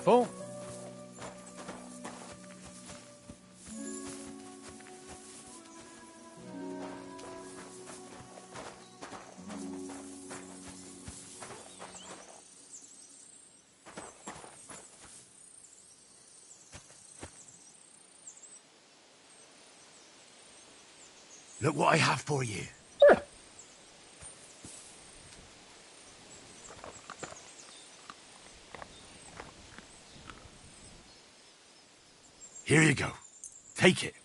Careful. Look what I have for you. Here you go. Take it.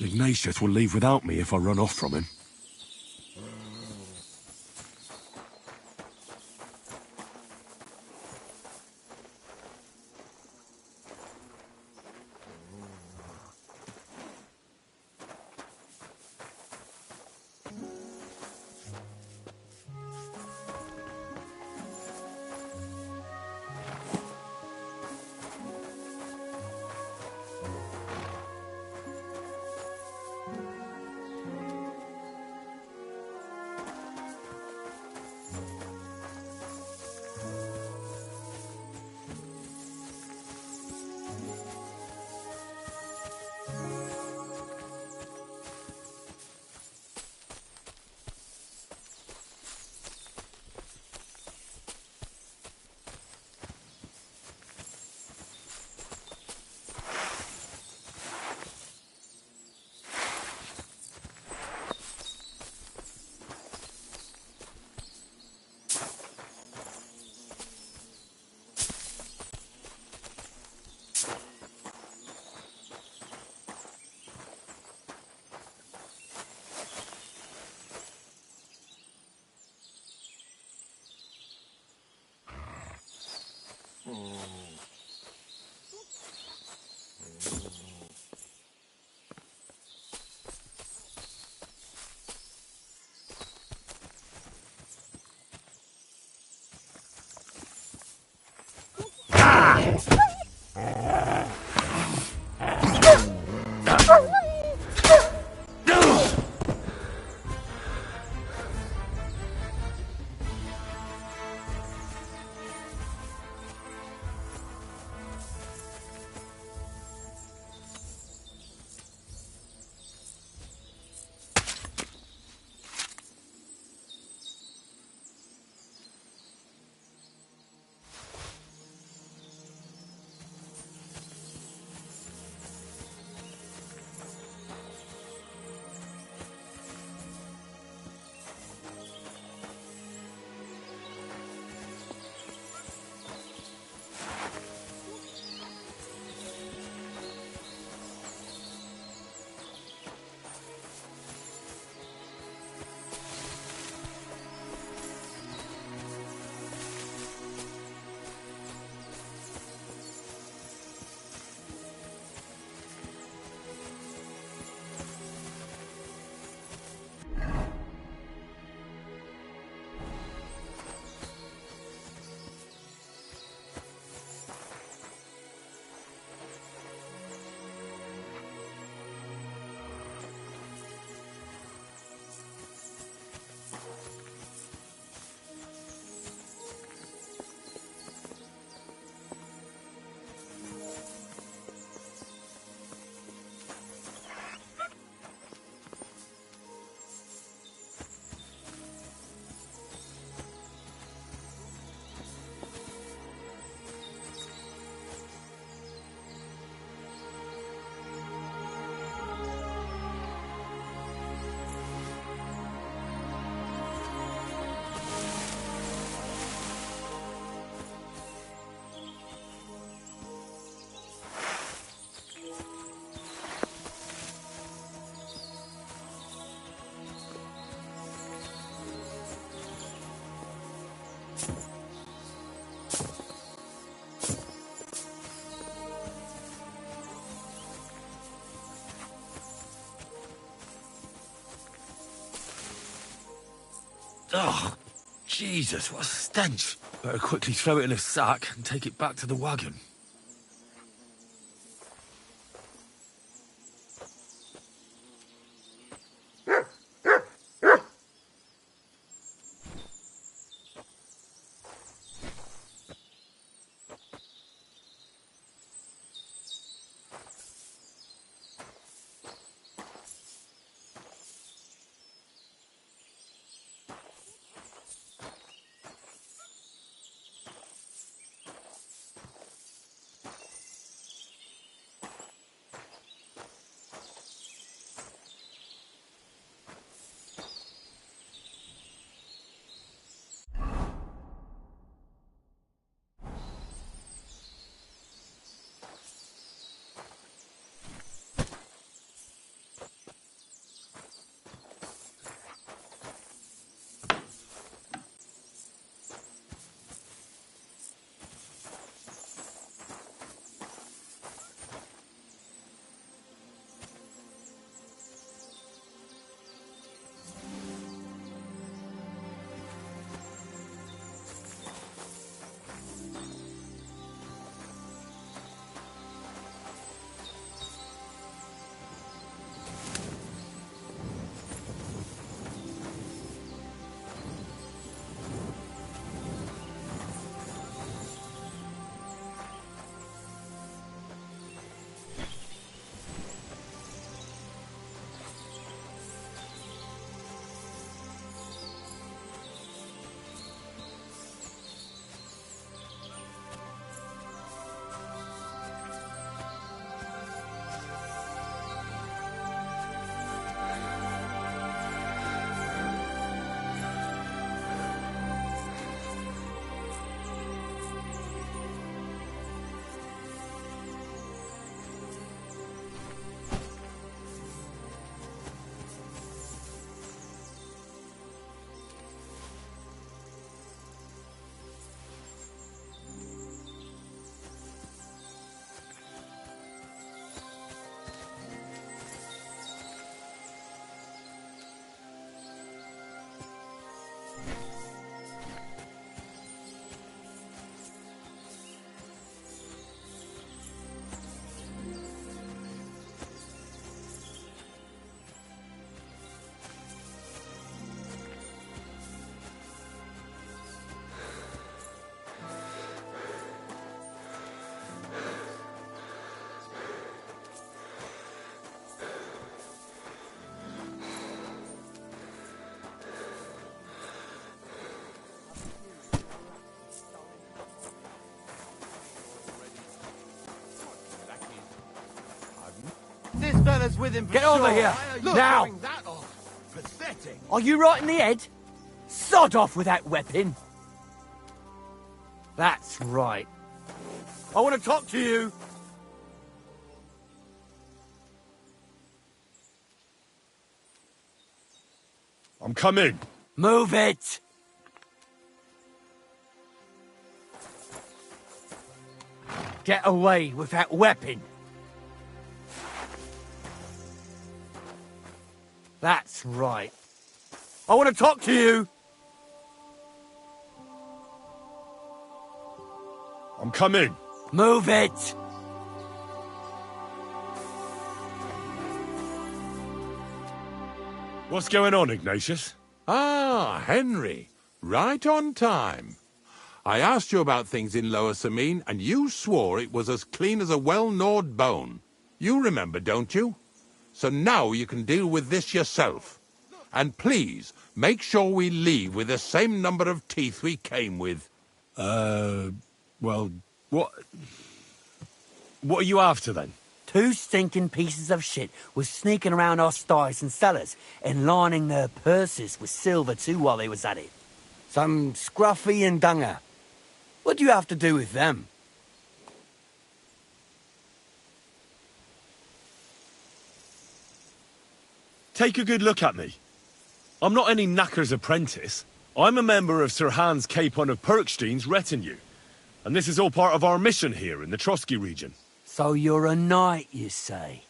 Ignatius will leave without me if I run off from him. Oh, Jesus, what a stench. Better quickly throw it in a sack and take it back to the wagon. This fella's with him for Get sure. over here, Look, now! having that off. Pathetic. Are you right in the head? Sod off with that weapon! That's right. I want to talk to you! I'm coming. Move it! Get away with that weapon! That's right. I want to talk to you! I'm coming. Move it! What's going on, Ignatius? Ah, Henry. Right on time. I asked you about things in Lower Samine, and you swore it was as clean as a well-gnawed bone. You remember, don't you? So now you can deal with this yourself. And please, make sure we leave with the same number of teeth we came with. Well, what are you after, then? Two stinking pieces of shit was sneaking around our sties and cellars and lining their purses with silver too while they was at it. Some scruffy and dunger. What do you have to do with them? Take a good look at me. I'm not any knacker's apprentice. I'm a member of Sir Hans Capon of Perkstein's retinue. And this is all part of our mission here in the Trotsky region. So you're a knight, you say?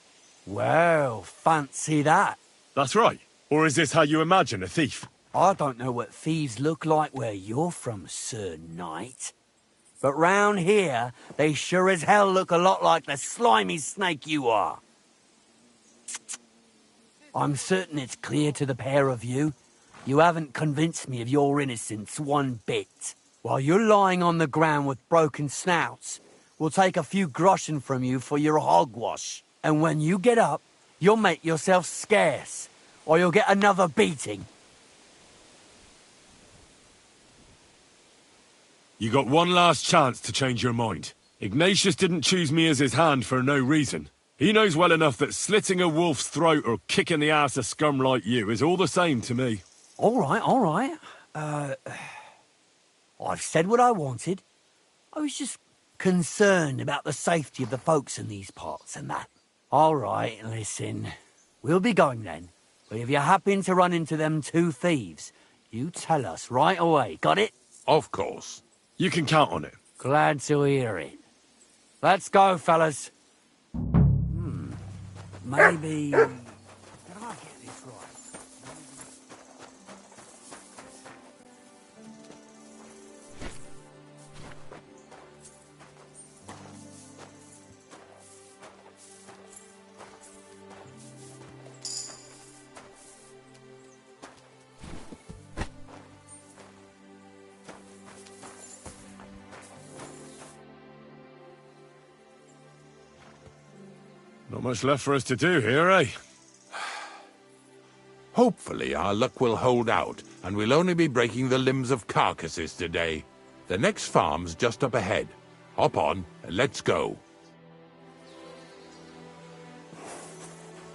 Well, fancy that. That's right. Or is this how you imagine a thief? I don't know what thieves look like where you're from, Sir Knight. But round here, they sure as hell look a lot like the slimy snake you are. I'm certain it's clear to the pair of you. You haven't convinced me of your innocence one bit. While you're lying on the ground with broken snouts, we'll take a few groschen from you for your hogwash. And when you get up, you'll make yourself scarce, or you'll get another beating. You got one last chance to change your mind. Ignatius didn't choose me as his hand for no reason. He knows well enough that slitting a wolf's throat or kicking the ass of scum like you is all the same to me. All right. I've said what I wanted. I was just concerned about the safety of the folks in these parts and that. All right, listen. We'll be going then. But if you happen to run into them two thieves, you tell us right away. Got it? Of course. You can count on it. Glad to hear it. Let's go, fellas. Maybe... Did I get this right? Not much left for us to do here, eh? Hopefully our luck will hold out, and we'll only be breaking the limbs of carcasses today. The next farm's just up ahead. Hop on, and let's go.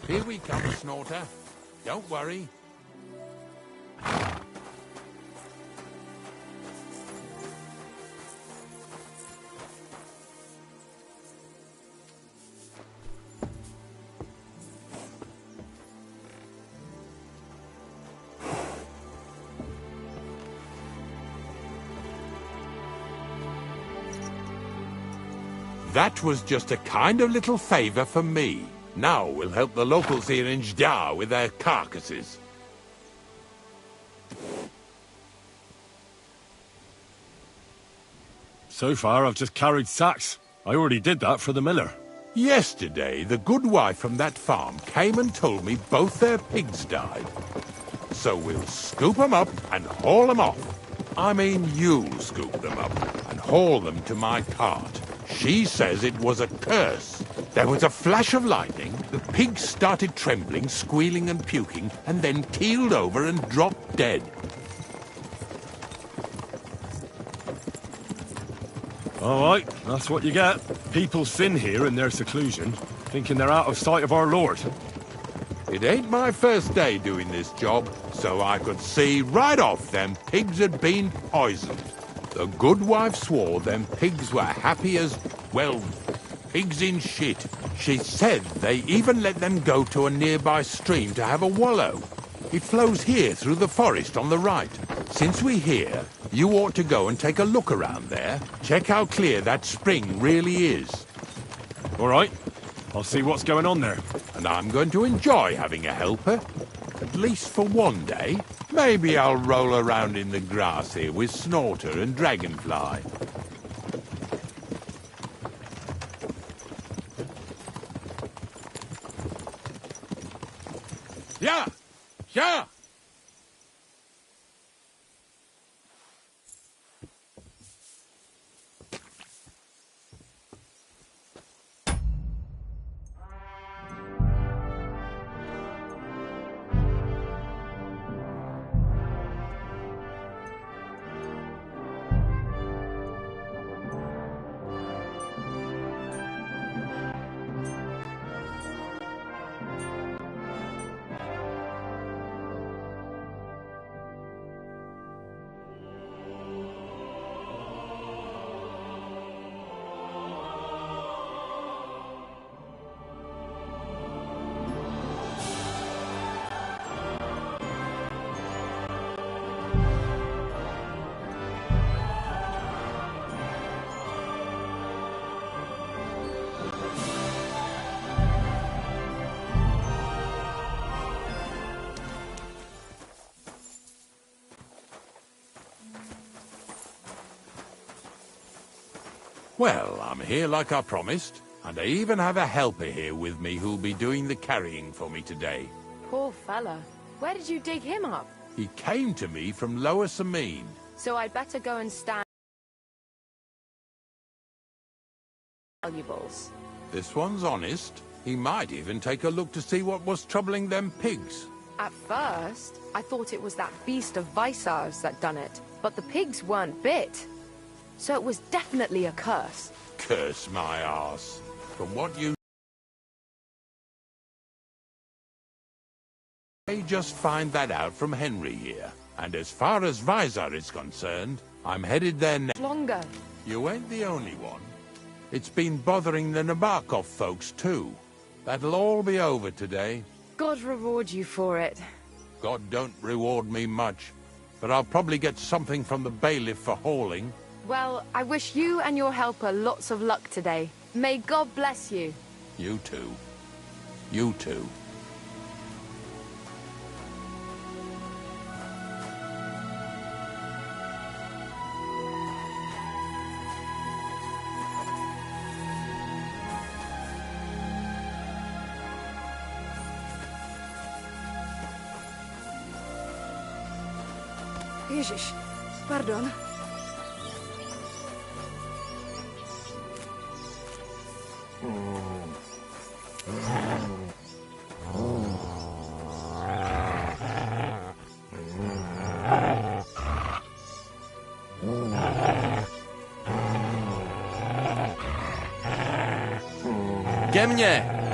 Here we come, Snorter. Don't worry. That was just a kind of little favor for me. Now we'll help the locals here in Jdar with their carcasses. So far, I've just carried sacks. I already did that for the miller. Yesterday, the good wife from that farm came and told me both their pigs died. So we'll scoop them up and haul them off. I mean, you'll scoop them up and haul them to my cart. She says it was a curse. There was a flash of lightning, the pigs started trembling, squealing and puking, and then keeled over and dropped dead. All right, that's what you get. People sin here in their seclusion, thinking they're out of sight of our Lord. It ain't my first day doing this job, so I could see right off them pigs had been poisoned. The good wife swore them pigs were happy as, well, pigs in shit. She said they even let them go to a nearby stream to have a wallow. It flows here through the forest on the right. Since we're here, you ought to go and take a look around there. Check how clear that spring really is. All right, I'll see what's going on there. And I'm going to enjoy having a helper. At least for one day. Maybe I'll roll around in the grass here with Snorter and Dragonfly. Yeah! Yeah! Well, I'm here like I promised, and I even have a helper here with me who'll be doing the carrying for me today. Poor fella. Where did you dig him up? He came to me from Lower Sameen. So I'd better go and stand valuables. This one's honest. He might even take a look to see what was troubling them pigs. At first, I thought it was that beast of Visar's that done it, but the pigs weren't bit. So it was definitely a curse. Curse my arse. From what you may just find that out from Henry here. And as far as Visar is concerned, I'm headed there next. Longer. You ain't the only one. It's been bothering the Nabokov folks too. That'll all be over today. God reward you for it. God don't reward me much, but I'll probably get something from the bailiff for hauling. Well, I wish you and your helper lots of luck today. May God bless you. You too. You too. Ježiš, pardon. Ke mně!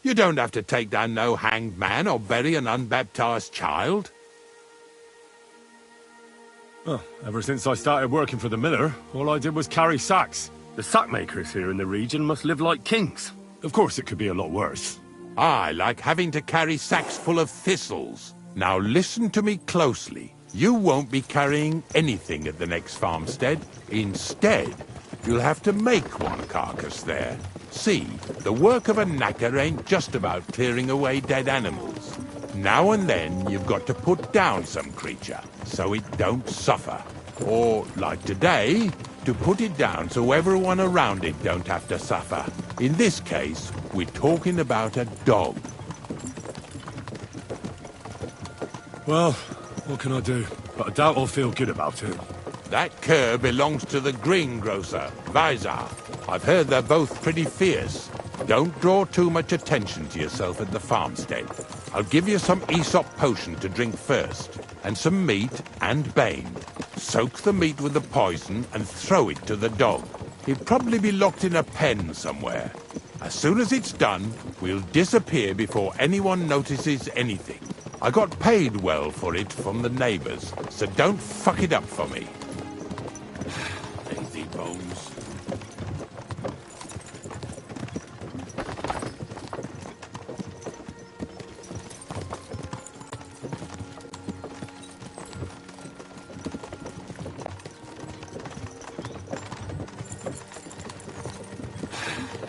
You don't have to take down no hanged man or bury an unbaptized child. Well, ever since I started working for the miller, all I did was carry sacks. The sack makers here in the region must live like kings. Of course, it could be a lot worse. I like having to carry sacks full of thistles. Now listen to me closely. You won't be carrying anything at the next farmstead. Instead, you'll have to make one carcass there. See, the work of a knacker ain't just about clearing away dead animals. Now and then, you've got to put down some creature, so it don't suffer. Or, like today, to put it down so everyone around it don't have to suffer. In this case, we're talking about a dog. Well, what can I do? But I doubt I'll feel good about it. That cur belongs to the greengrocer, Vizar. I've heard they're both pretty fierce. Don't draw too much attention to yourself at the farmstead. I'll give you some Aesop potion to drink first, and some meat and bane. Soak the meat with the poison and throw it to the dog. He'll probably be locked in a pen somewhere. As soon as it's done, we'll disappear before anyone notices anything. I got paid well for it from the neighbors, so don't fuck it up for me. Lazy bones.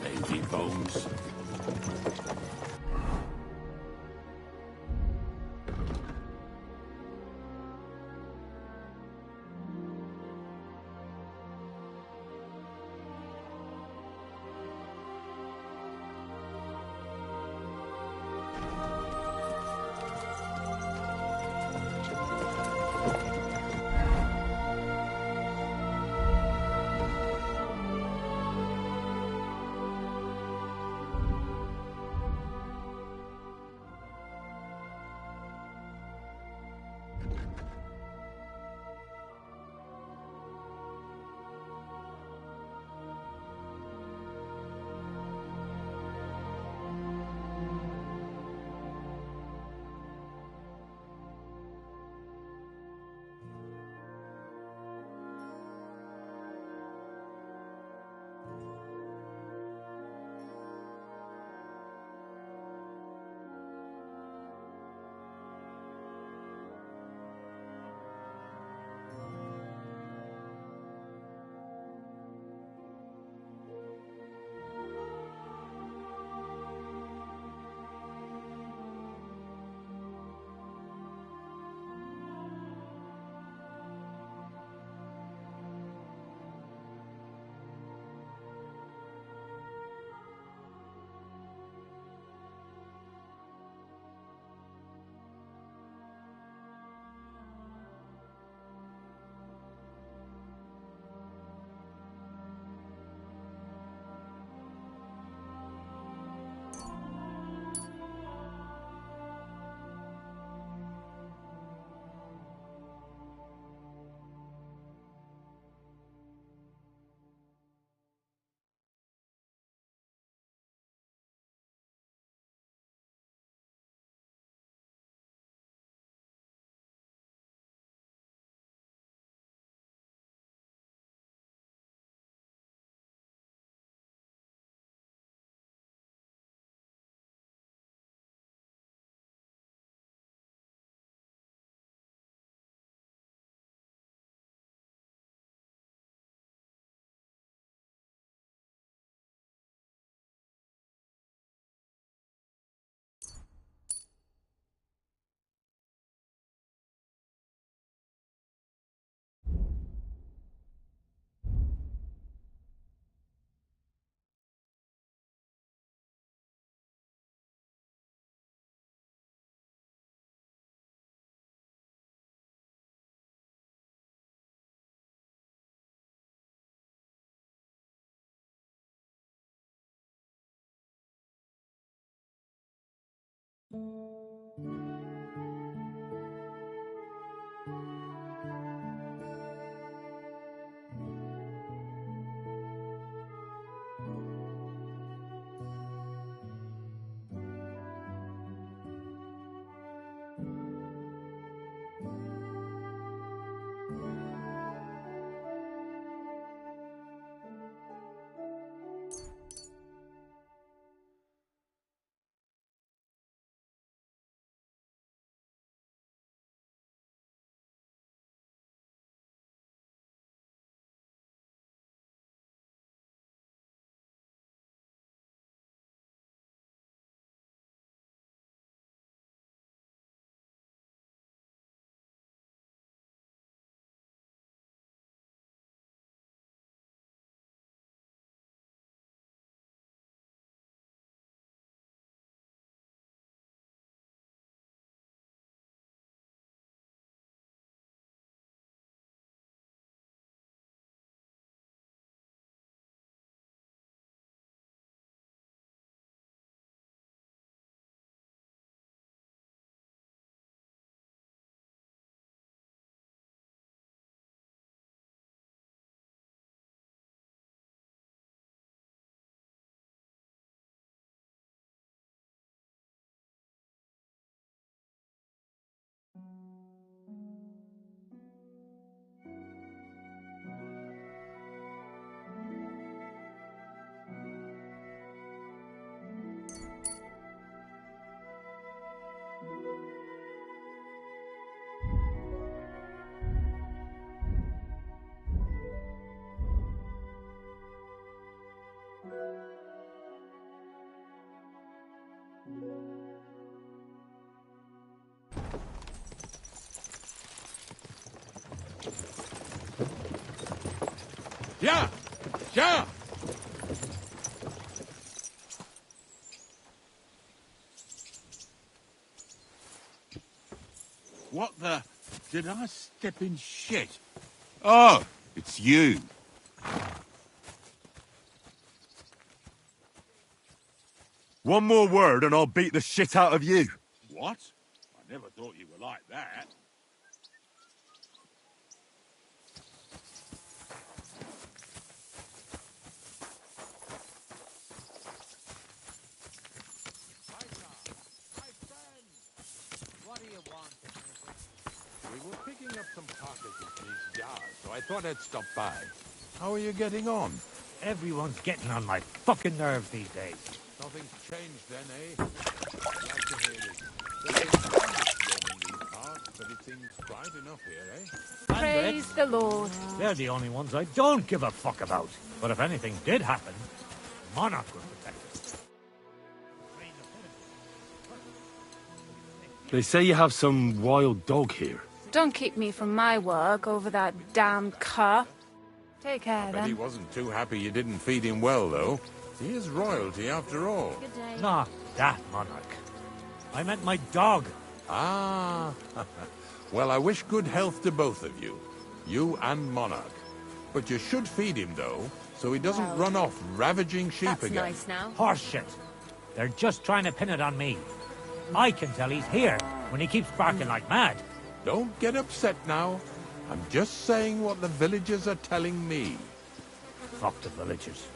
Lazy bones. Yeah! Yeah! What the... Did I step in shit? Oh, it's you. One more word and I'll beat the shit out of you. What? I never thought you were like that. What do you want? We were picking up some carcasses in these jars, so I thought I'd stop by. How are you getting on? Everyone's getting on my fucking nerves these days. Nothing's changed then, eh? Glad to hear it. There's been storm in these parts, but it seems quiet enough here, eh? Praise the Lord. They're the only ones I don't give a fuck about. But if anything did happen, Monarch would protect us. They say you have some wild dog here. Don't keep me from my work over that damn cur. Take care, Bet he then. wasn't too happy you didn't feed him well, though. He is royalty after all. Good day. Not that Monarch. I meant my dog. Ah, well, I wish good health to both of you. You and Monarch. But you should feed him, though, so he doesn't Well, run off ravaging sheep That's again. nice now. Horseshit. They're just trying to pin it on me. I can tell he's here when he keeps barking like mad. Don't get upset now. I'm just saying what the villagers are telling me. Fuck the villagers.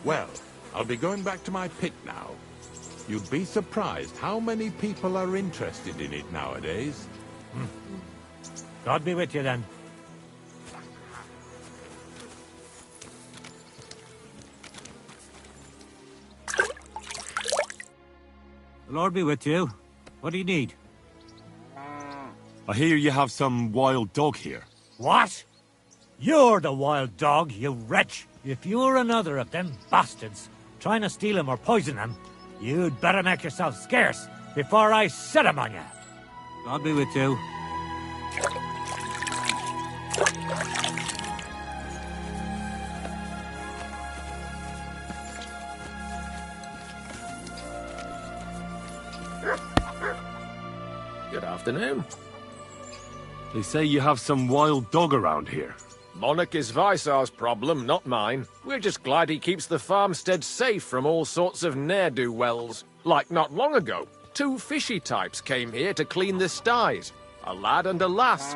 Well, I'll be going back to my pit now. You'd be surprised how many people are interested in it nowadays. God be with you then. The Lord be with you. What do you need? I hear you have some wild dog here. What? You're the wild dog, you wretch. If you're another of them bastards trying to steal him or poison him, you'd better make yourself scarce before I set him on you. God be with you. Good afternoon. They say you have some wild dog around here. Monarch is Visar's problem, not mine. We're just glad he keeps the farmstead safe from all sorts of ne'er-do-wells. Like not long ago, 2 fishy types came here to clean the styes. A lad and a lass.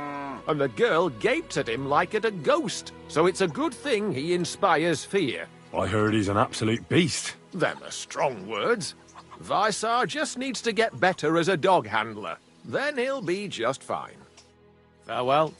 And the girl gaped at him like at a ghost. So it's a good thing he inspires fear. I heard he's an absolute beast. Them are strong words. Visar just needs to get better as a dog handler. Then he'll be just fine. Farewell.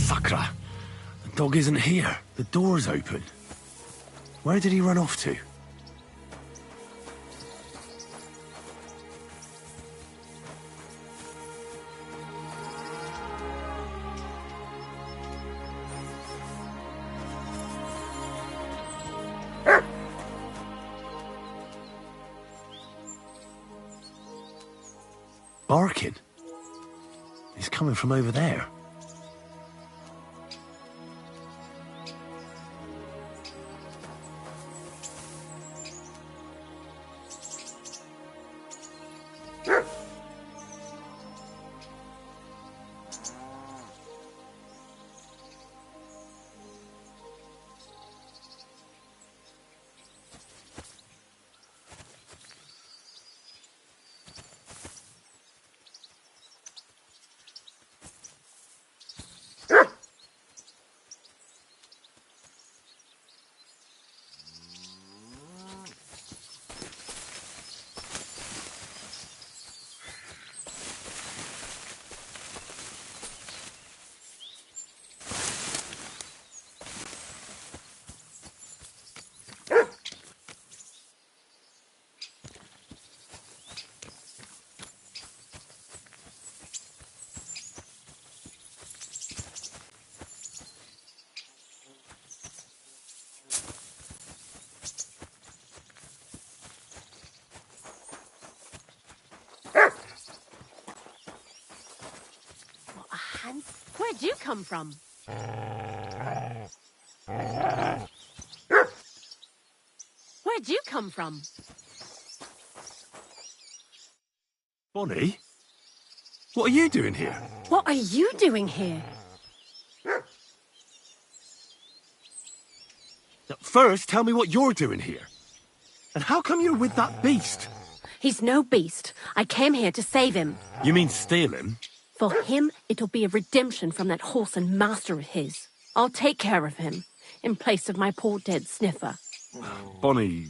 Sakra. The dog isn't here. The door's open. Where did he run off to? Barking. He's coming from over there. Where'd you come from? Where'd you come from? Bonnie? What are you doing here? What are you doing here? First, tell me what you're doing here. And how come you're with that beast? He's no beast. I came here to save him. You mean steal him? For him, it'll be a redemption from that horse and master of his. I'll take care of him, in place of my poor dead sniffer. Bonnie...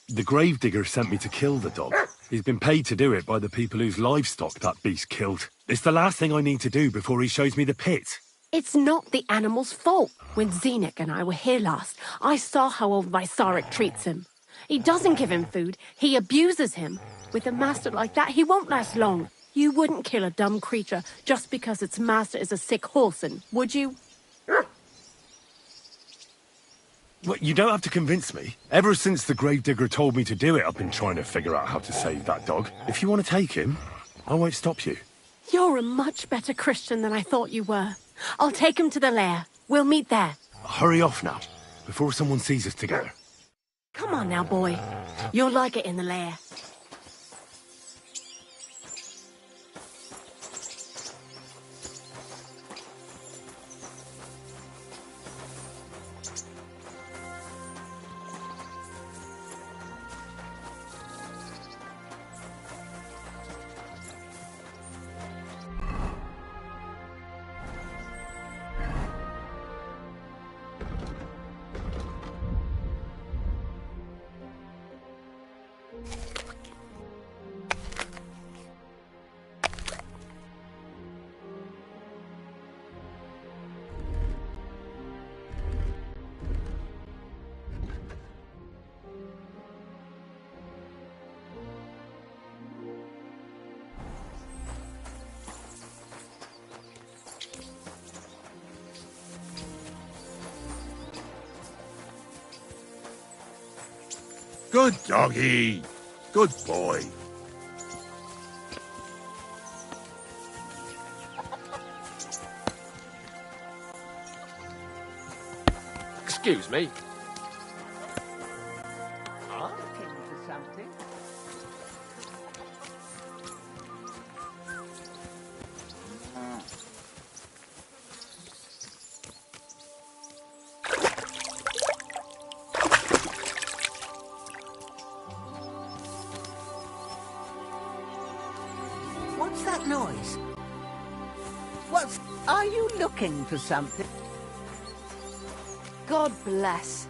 The gravedigger sent me to kill the dog. He's been paid to do it by the people whose livestock that beast killed. It's the last thing I need to do before he shows me the pit. It's not the animal's fault. When Zenek and I were here last, I saw how old Vysarik treats him. He doesn't give him food, he abuses him. With a master like that, he won't last long. You wouldn't kill a dumb creature just because its master is a sick horseman, would you? Well, you don't have to convince me. Ever since the gravedigger told me to do it, I've been trying to figure out how to save that dog. If you want to take him, I won't stop you. You're a much better Christian than I thought you were. I'll take him to the lair. We'll meet there. Hurry off now, before someone sees us together. Come on now, boy. You'll like it in the lair. Good doggy. Good boy. Excuse me. I'm looking for something. What's that noise? Are you looking for something? God bless.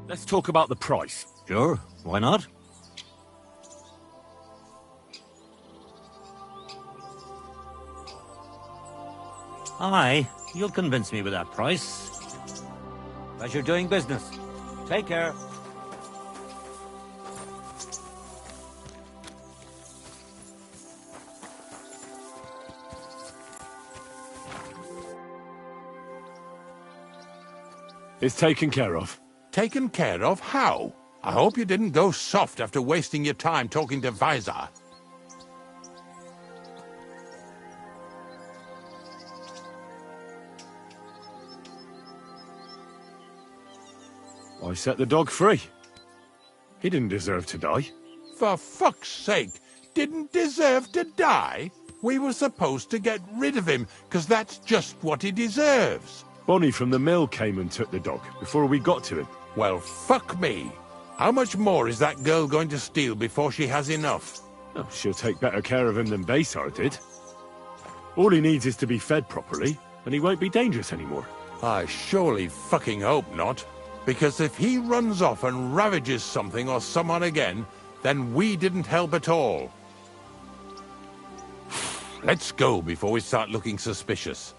Let's talk about the price. Sure, why not? Aye, you'll convince me with that price. Pleasure doing business. Take care. It's taken care of. Taken care of? How? I hope you didn't go soft after wasting your time talking to Visor. I set the dog free. He didn't deserve to die. For fuck's sake, didn't deserve to die? We were supposed to get rid of him, because that's just what he deserves. Bonnie from the mill came and took the dog before we got to him. Well, fuck me. How much more is that girl going to steal before she has enough? Oh, she'll take better care of him than Baysar did. All he needs is to be fed properly, and he won't be dangerous anymore. I surely fucking hope not. Because if he runs off and ravages something or someone again, then we didn't help at all. Let's go before we start looking suspicious.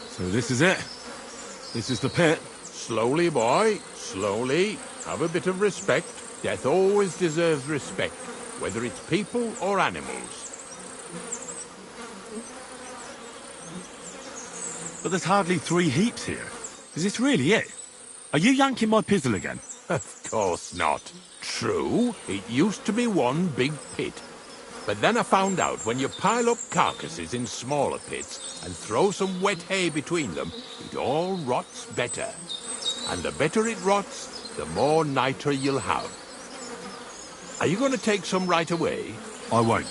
So this is it. This is the pit. Slowly, boy. Slowly. Have a bit of respect. Death always deserves respect, whether it's people or animals. But there's hardly 3 heaps here. Is this really it? Are you yanking my pizzle again? Of course not. True, it used to be one big pit. But then I found out when you pile up carcasses in smaller pits and throw some wet hay between them, it all rots better. And the better it rots, the more nitre you'll have. Are you going to take some right away? I won't.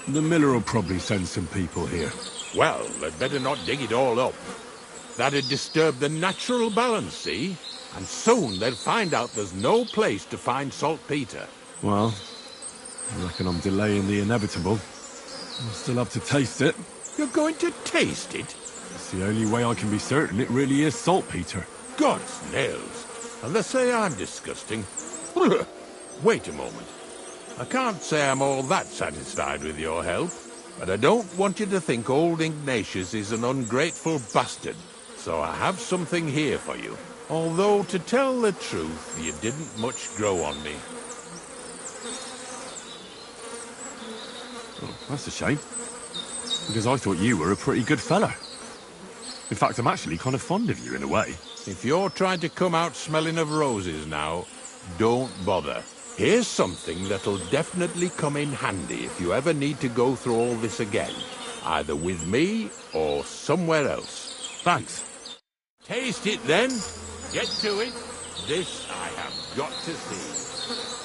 The miller will probably send some people here. Well, they'd better not dig it all up. That'd disturb the natural balance, see? And soon they'll find out there's no place to find saltpeter. Well, I reckon I'm delaying the inevitable. I'll still have to taste it. You're going to taste it? It's the only way I can be certain it really is saltpeter. God's nails. And they say I'm disgusting. Wait a moment. I can't say I'm all that satisfied with your help, but I don't want you to think old Ignatius is an ungrateful bastard, so I have something here for you. Although, to tell the truth, you didn't much grow on me. Oh, that's a shame. Because I thought you were a pretty good fella. In fact, I'm actually kind of fond of you in a way. If you're trying to come out smelling of roses now, don't bother. Here's something that'll definitely come in handy if you ever need to go through all this again. Either with me or somewhere else. Thanks. Taste it then. Get to it. This I have got to see.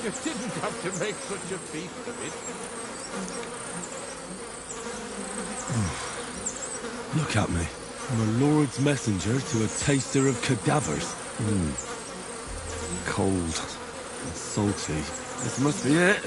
You didn't have to make such a feast of it. Look at me. I'm a Lord's messenger to a taster of cadavers. Cold and salty. This must be it.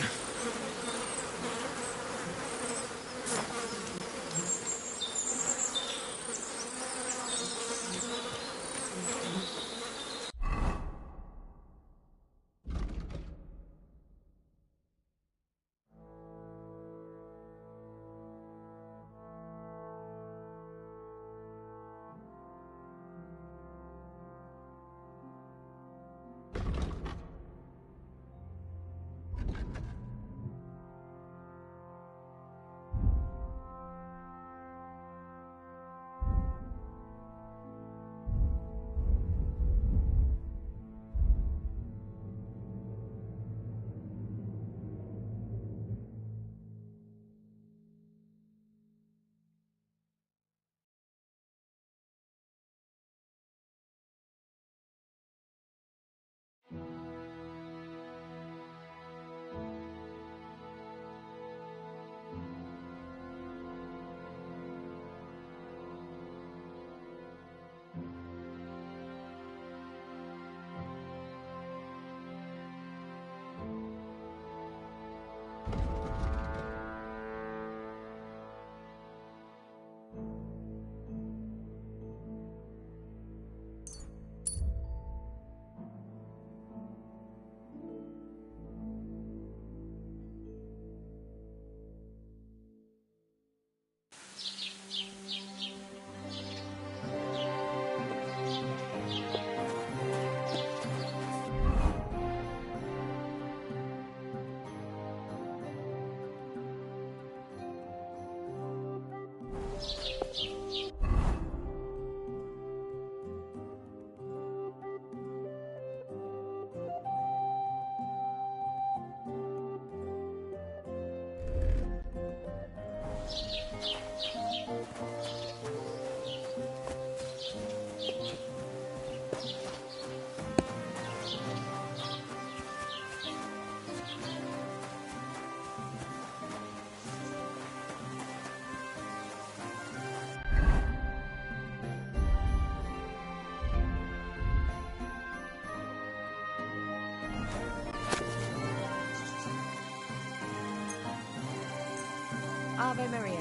Ave Maria.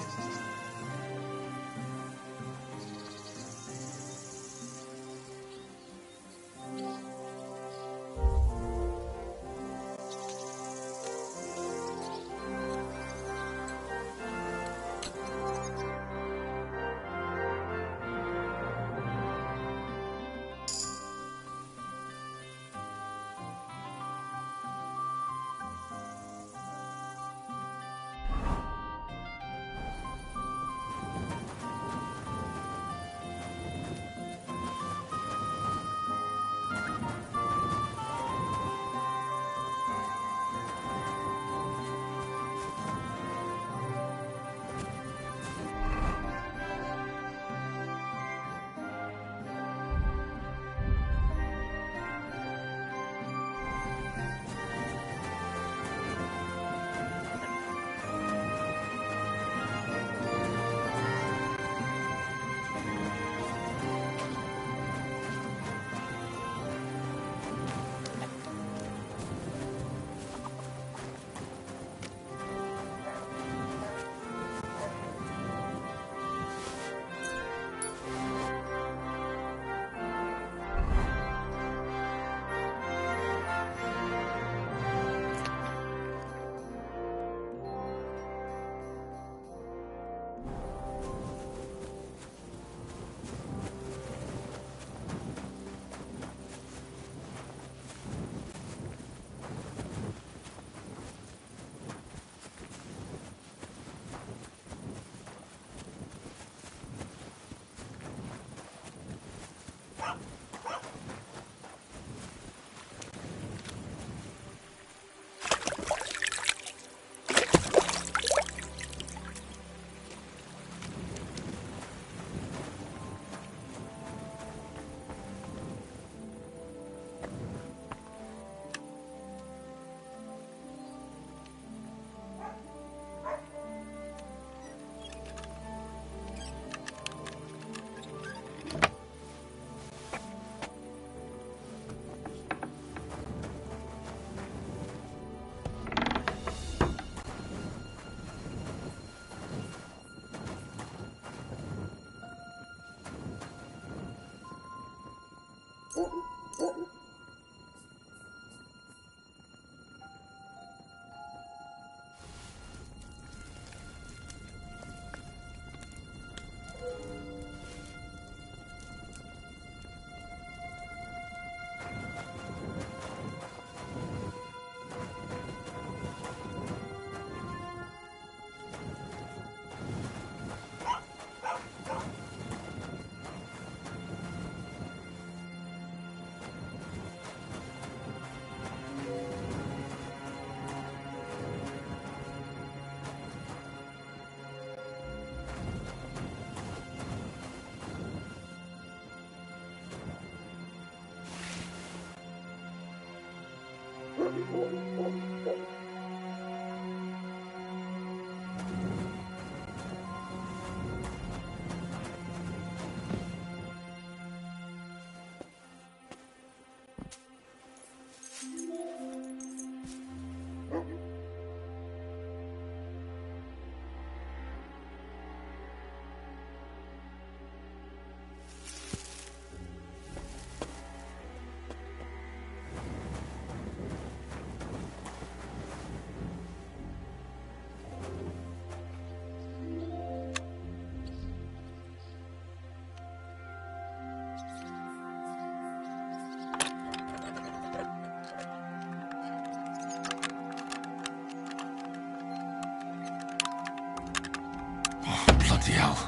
Bloody hell.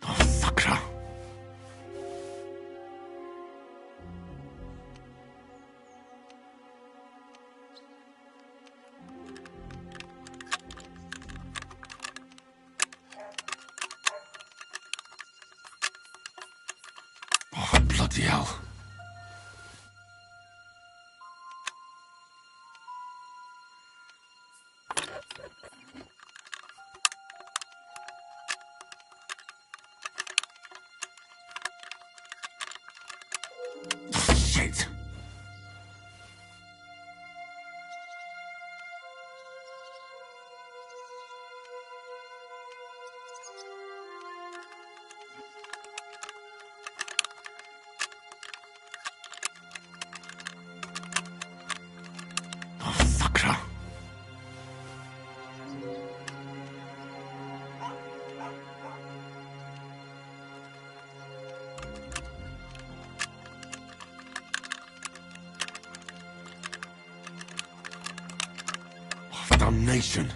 Oh, sacra. Oh, bloody hell. Shit. Oh, sacra. Oh, damnation.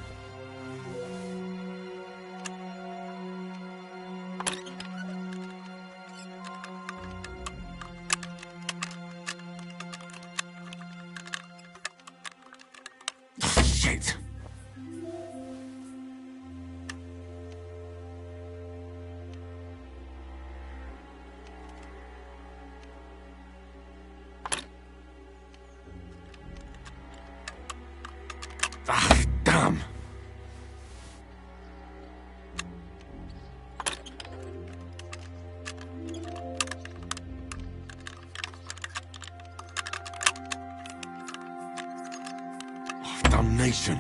Shit. Ah, damn. Oh, damnation.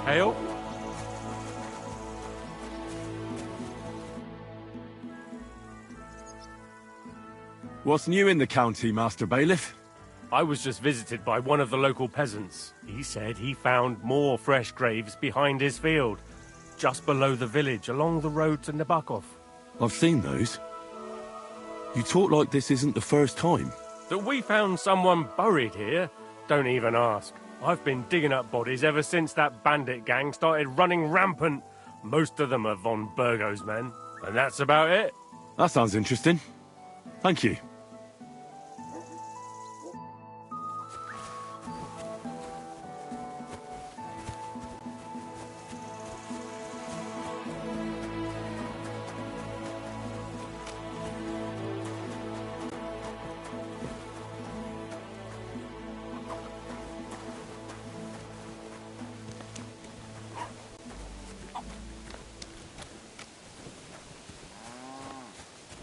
Hail. What's new in the county, Master Bailiff? I was just visited by one of the local peasants. He said he found more fresh graves behind his field, just below the village, along the road to Nabokov. I've seen those. You talk like this isn't the first time. That we found someone buried here? Don't even ask. I've been digging up bodies ever since that bandit gang started running rampant. Most of them are von Burgo's men, and that's about it. That sounds interesting. Thank you.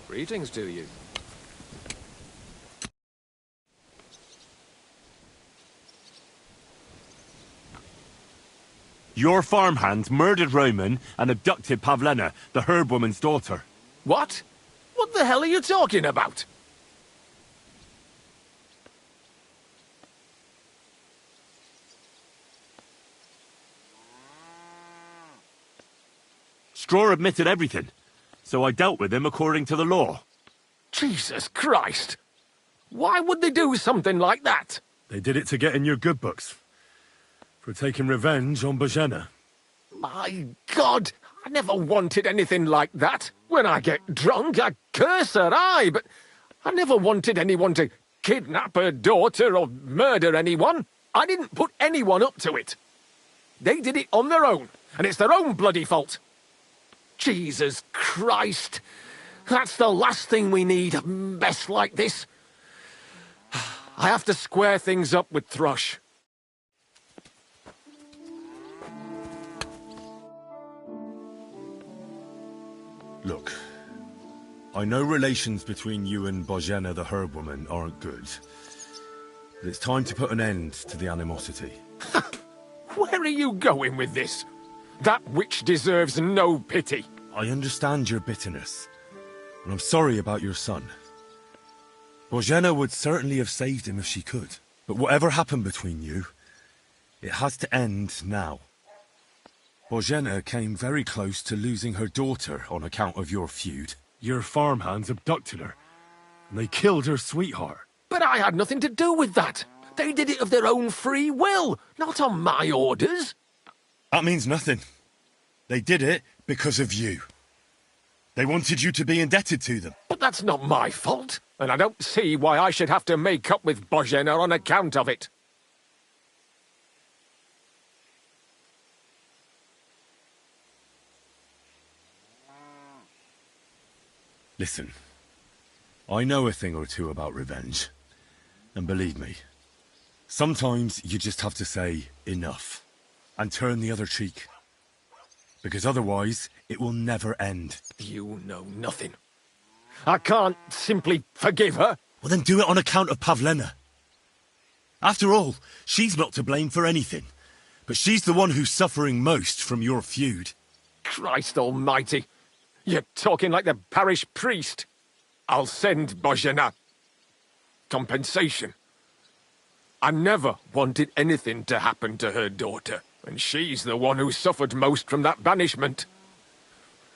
Greetings to you. Your farmhands murdered Roman and abducted Pavlena, the herb woman's daughter. What? What the hell are you talking about? Straw admitted everything, so I dealt with him according to the law. Jesus Christ! Why would they do something like that? They did it to get in your good books. For taking revenge on Bozhena. My God! I never wanted anything like that. When I get drunk, I curse her, aye, but I never wanted anyone to kidnap her daughter or murder anyone. I didn't put anyone up to it. They did it on their own, and it's their own bloody fault. Jesus Christ! That's the last thing we need, a mess like this. I have to square things up with Thrush. Look, I know relations between you and Bozhena the herb woman aren't good. But it's time to put an end to the animosity. Where are you going with this? That witch deserves no pity. I understand your bitterness, and I'm sorry about your son. Bozhena would certainly have saved him if she could. But whatever happened between you, it has to end now. Bozhena came very close to losing her daughter on account of your feud. Your farmhands abducted her, and they killed her sweetheart. But I had nothing to do with that. They did it of their own free will, not on my orders. That means nothing. They did it because of you. They wanted you to be indebted to them. But that's not my fault, and I don't see why I should have to make up with Bozhena on account of it. Listen, I know a thing or two about revenge. And believe me, sometimes you just have to say enough and turn the other cheek. Because otherwise, it will never end. You know nothing. I can't simply forgive her. Well, then do it on account of Pavlena. After all, she's not to blame for anything. But she's the one who's suffering most from your feud. Christ almighty. You're talking like the parish priest. I'll send Bozhena. Compensation. I never wanted anything to happen to her daughter, and she's the one who suffered most from that banishment.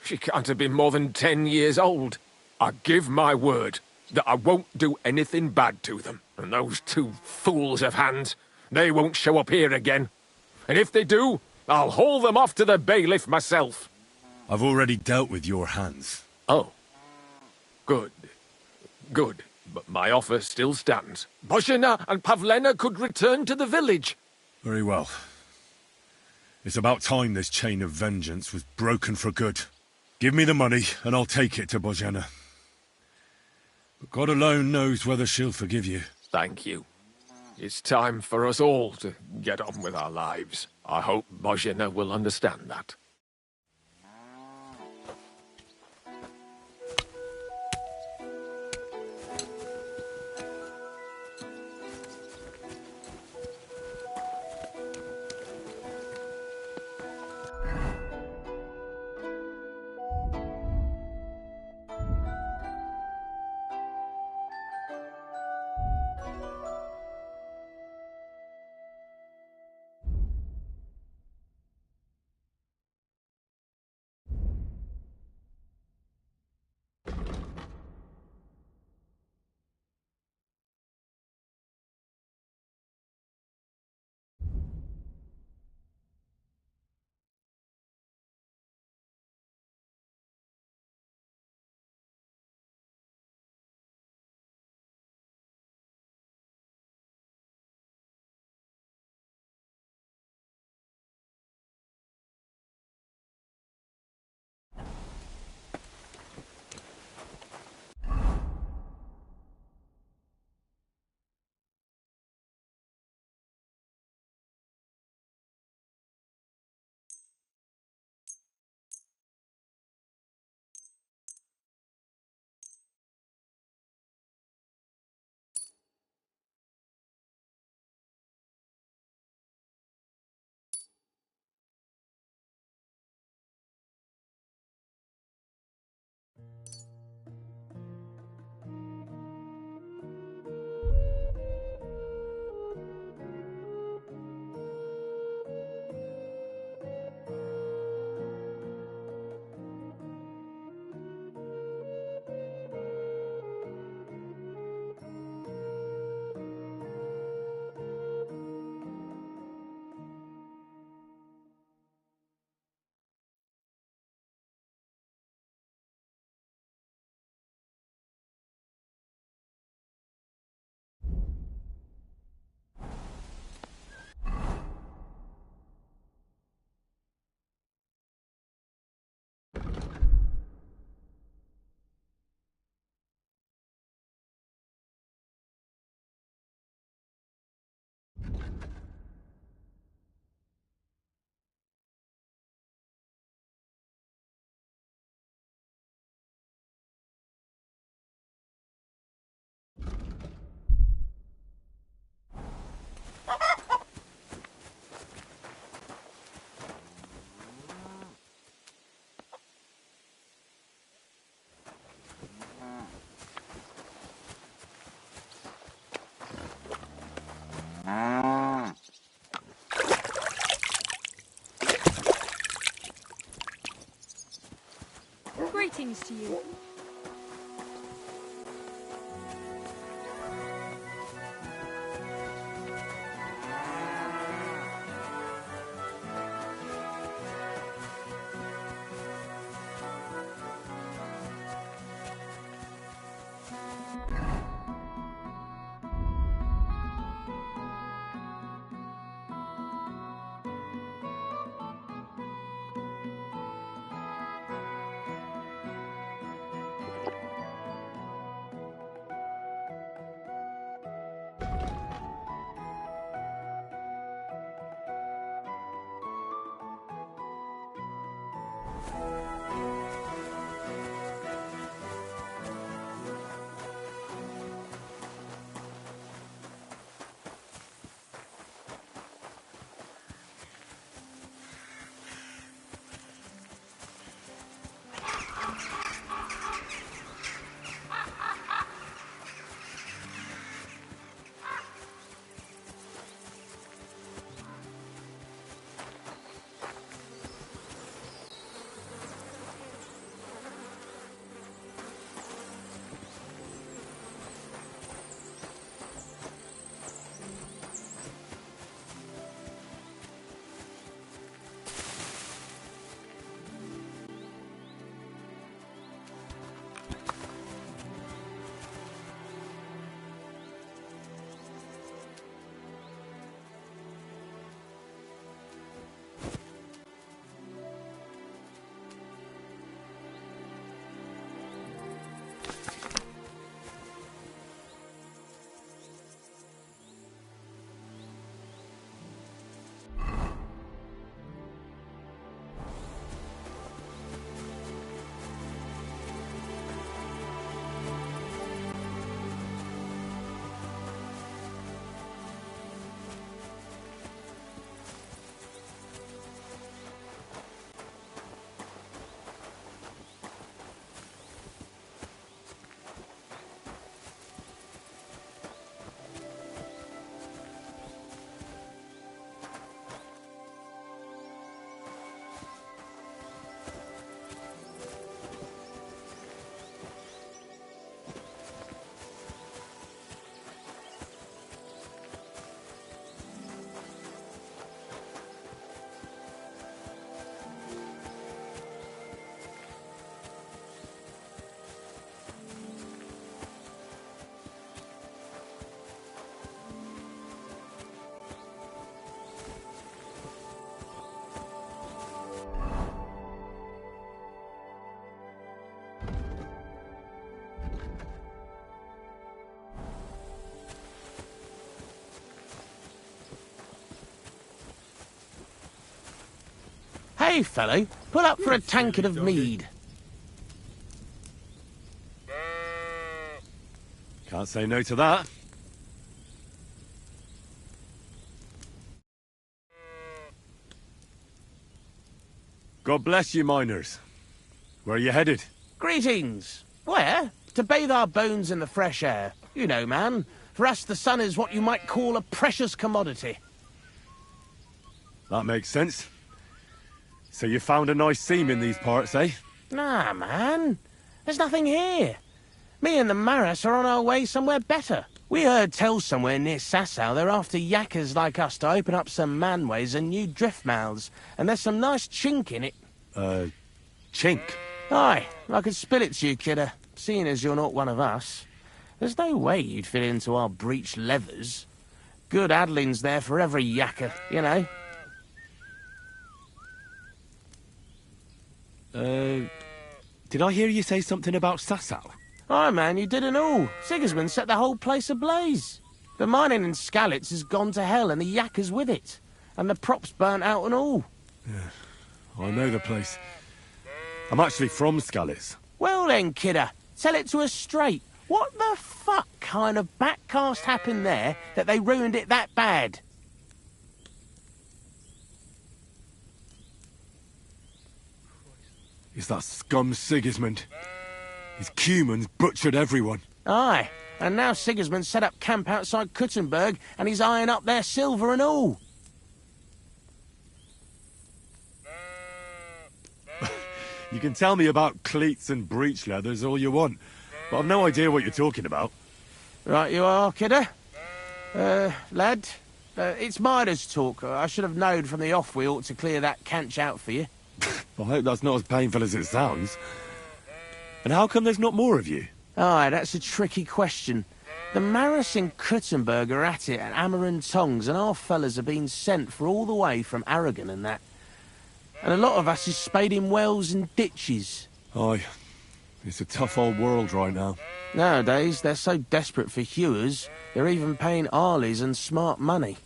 She can't have been more than 10 years old. I give my word that I won't do anything bad to them. And those two fools of hands, they won't show up here again. And if they do, I'll haul them off to the bailiff myself. I've already dealt with your hands. Oh. Good. Good. But my offer still stands. Bozhena and Pavlena could return to the village. Very well. It's about time this chain of vengeance was broken for good. Give me the money, and I'll take it to Bozhena. But God alone knows whether she'll forgive you. Thank you. It's time for us all to get on with our lives. I hope Bozhena will understand that. Greetings to you. Hey, fellow, pull up for a tankard of mead. Can't say no to that. God bless you, miners. Where are you headed? Greetings. Where? To bathe our bones in the fresh air. You know, man. For us, the sun is what you might call a precious commodity. That makes sense. So you found a nice seam in these parts, eh? Nah, man. There's nothing here. Me and the Maras are on our way somewhere better. We heard tell somewhere near Sasau they're after yakkers like us to open up some manways and new drift mouths, and there's some nice chink in it. Chink? Aye, I could spill it to you, kidder, seeing as you're not one of us. There's no way you'd fit into our breech leathers. Good addling's there for every yakker, you know. Did I hear you say something about Sasau? Aye, man, you did and all. Sigismund set the whole place ablaze. The mining in Skalitz has gone to hell and the yakkers with it. And the props burnt out and all. Yeah, I know the place. I'm actually from Skalitz. Well then, kidder, tell it to us straight. What the fuck kind of backcast happened there that they ruined it that bad? It's that scum Sigismund. His Cumans butchered everyone. Aye, and now Sigismund set up camp outside Kuttenberg and he's eyeing up their silver and all. You can tell me about cleats and breech leathers all you want, but I've no idea what you're talking about. Right you are, kidder. Lad, it's Midas talk. I should have known from the off we ought to clear that canch out for you. I hope that's not as painful as it sounds. And how come there's not more of you? Aye, that's a tricky question. The Maris and Kuttenberg are at it at hammer and tongs, and our fellas are being sent for all the way from Aragon and that. And a lot of us is spading wells and ditches. Aye, it's a tough old world right now. Nowadays, they're so desperate for hewers, they're even paying Arleys and smart money.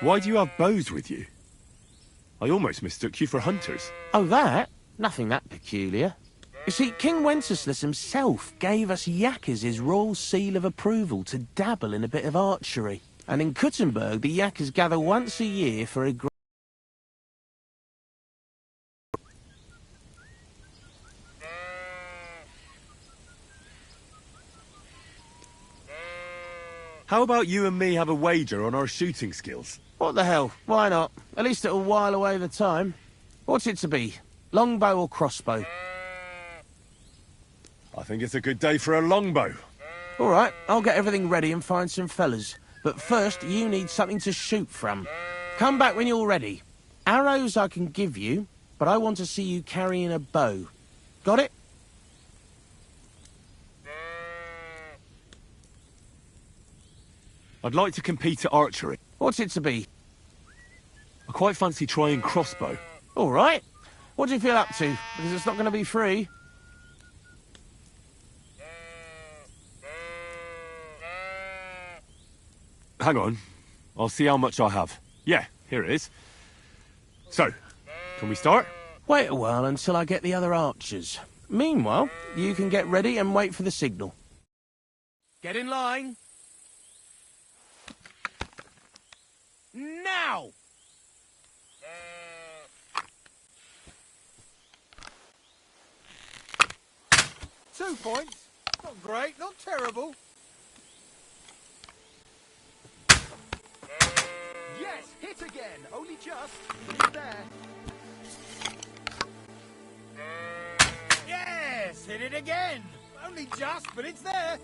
Why do you have bows with you? I almost mistook you for hunters. Oh, that? Nothing that peculiar. You see, King Wenceslas himself gave us yakkers his royal seal of approval to dabble in a bit of archery. And in Kuttenberg, the yakkers gather once a year for a How about you and me have a wager on our shooting skills? What the hell? Why not? At least it'll while away the time. What's it to be? Longbow or crossbow? I think it's a good day for a longbow. All right, I'll get everything ready and find some fellas. But first, you need something to shoot from. Come back when you're ready. Arrows I can give you, but I want to see you carrying a bow. Got it? I'd like to compete at archery. What's it to be? I quite fancy trying crossbow. All right. What do you feel up to? Because it's not going to be free. Hang on. I'll see how much I have. Yeah, here it is. So, can we start? Wait a while until I get the other archers. Meanwhile, you can get ready and wait for the signal. Get in line. Now! 2 points. Not great, not terrible. Yes, hit again. Only just. It's there. Yes, hit it again. Only just, but it's there.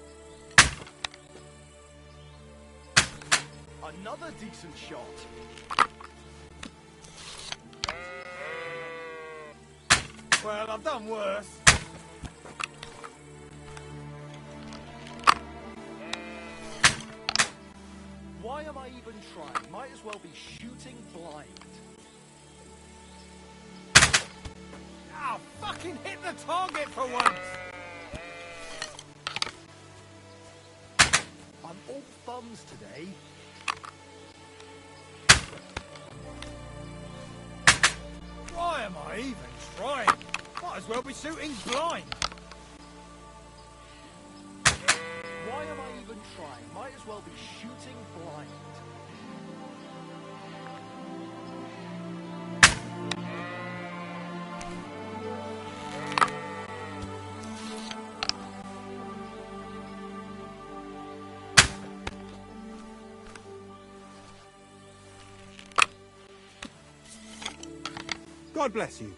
Another decent shot. Well, I've done worse. Why am I even trying? Might as well be shooting blind. Ah, fucking hit the target for once! I'm all thumbs today. Why am I even trying? Might as well be shooting blind. Why am I even trying? Might as well be shooting blind. God bless you.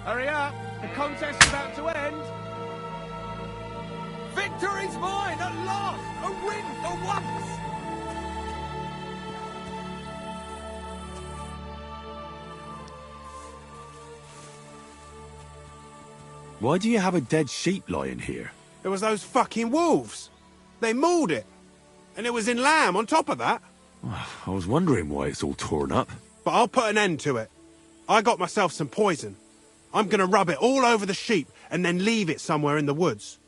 Hurry up! The contest's about to end! Victory's mine at last! A win for once! Why do you have a dead sheep lying here? It was those fucking wolves. They mauled it. And it was in lamb on top of that. I was wondering why it's all torn up. But I'll put an end to it. I got myself some poison. I'm gonna rub it all over the sheep and then leave it somewhere in the woods.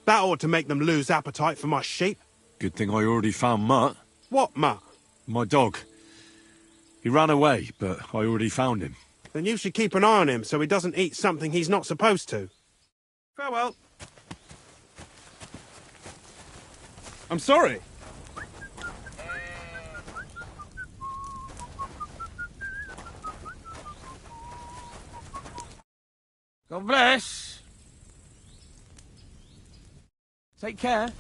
That ought to make them lose appetite for my sheep. Good thing I already found Mutt. What, Mutt? My dog. He ran away, but I already found him. Then you should keep an eye on him so he doesn't eat something he's not supposed to. Farewell. I'm sorry. God bless. Take care.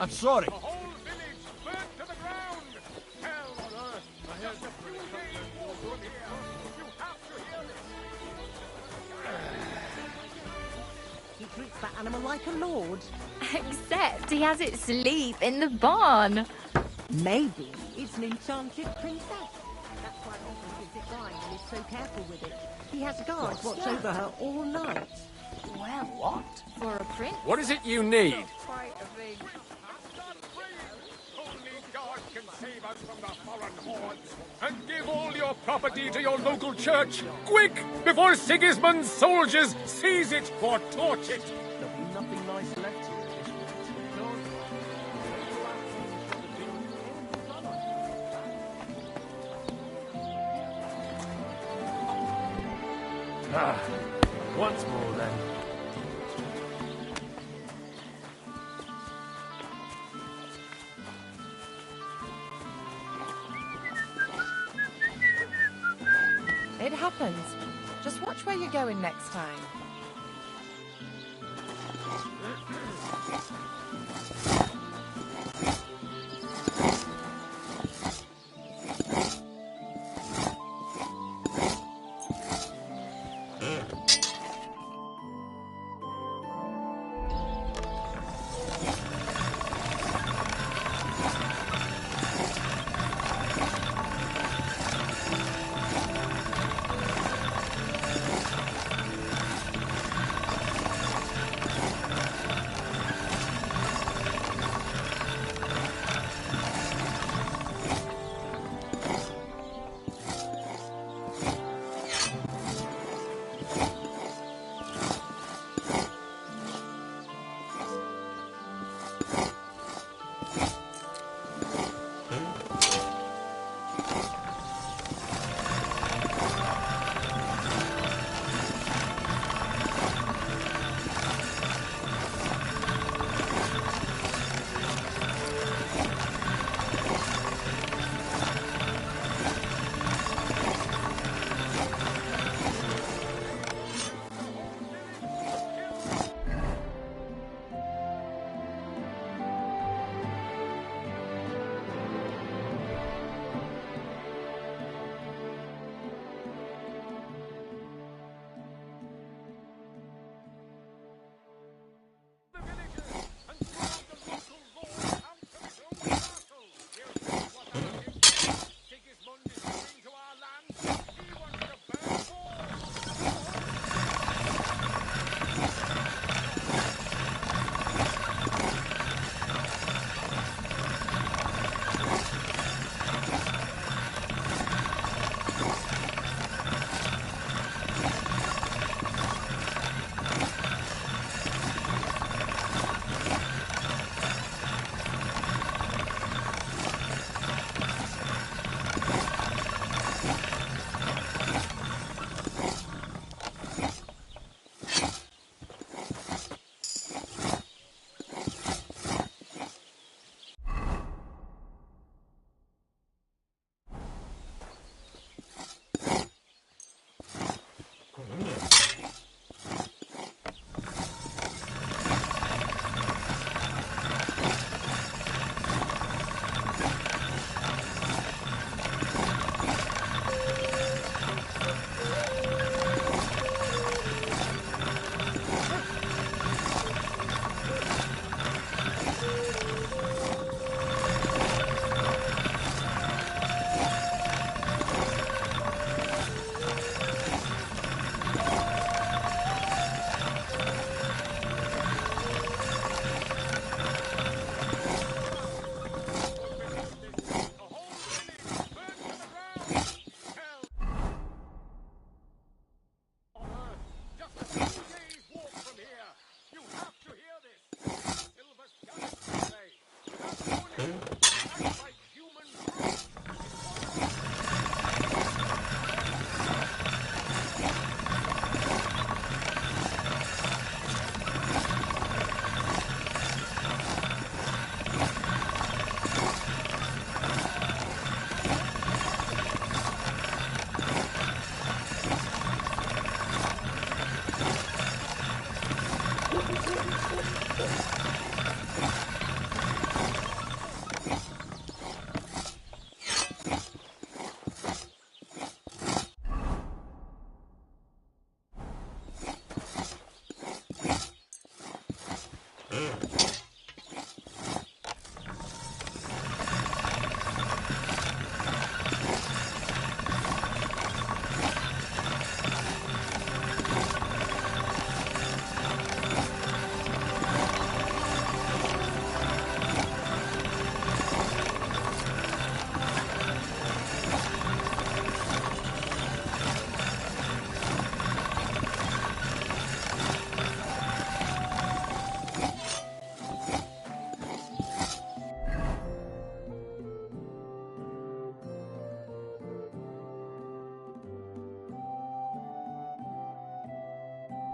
I'm sorry. He treats that animal like a lord. Except he has it asleep in the barn. Maybe it's an enchanted princess. That's why often gives it wine and is so careful with it. He has guards watch over her all night. Well, what? For a prince? What is it you need? Quite a big... Can save us from the foreign hordes, and give all your property to your local church, quick, before Sigismund's soldiers seize it or torch it. There'll be nothing nice left here at this Once more then. It happens. Just watch where you're going next time.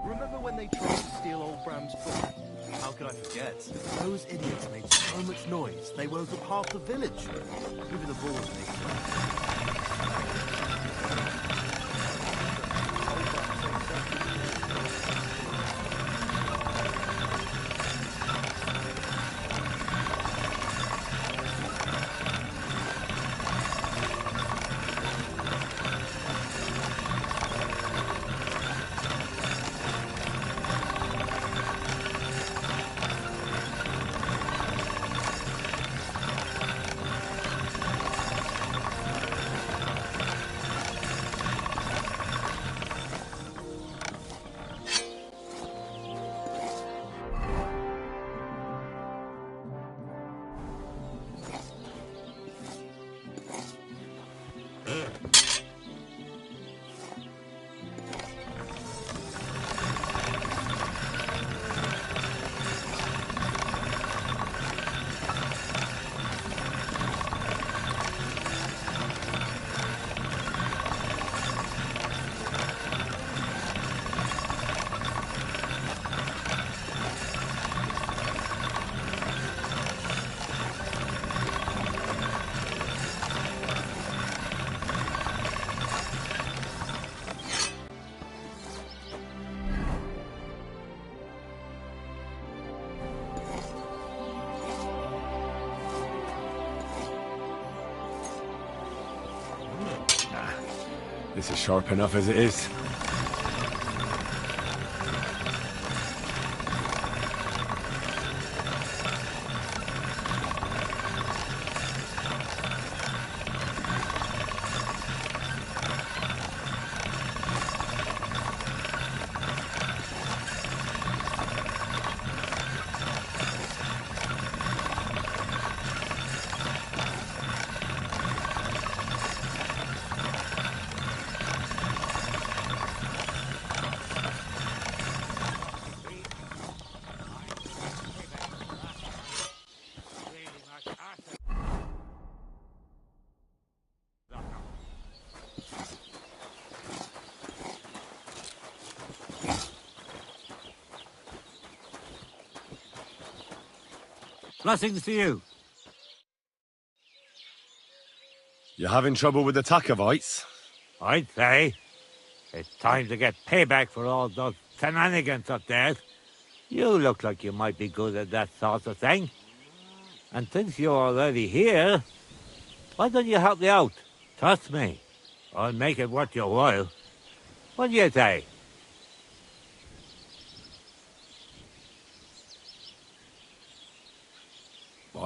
Remember when they tried to steal old Bram's book? How could I forget? Those idiots made so much noise, they woke up half the village. Even the boars made This is sharp enough as it is. Blessings to you. You having trouble with the Takovites? I'd say. It's time to get payback for all those shenanigans up there. You look like you might be good at that sort of thing. And since you're already here, why don't you help me out? Trust me, I'll make it worth your while. What do you say?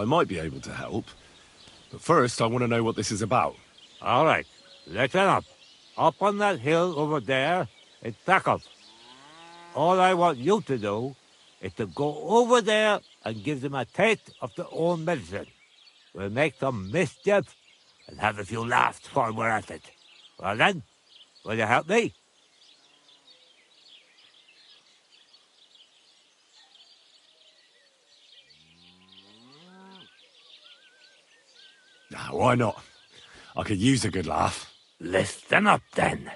I might be able to help. But first, I want to know what this is about. All right, listen up. Up on that hill over there, it's Takov. All I want you to do is to go over there and give them a taste of their own medicine. We'll make some mischief and have a few laughs while we're at it. Well then, will you help me? Why not? I could use a good laugh. Listen up, then.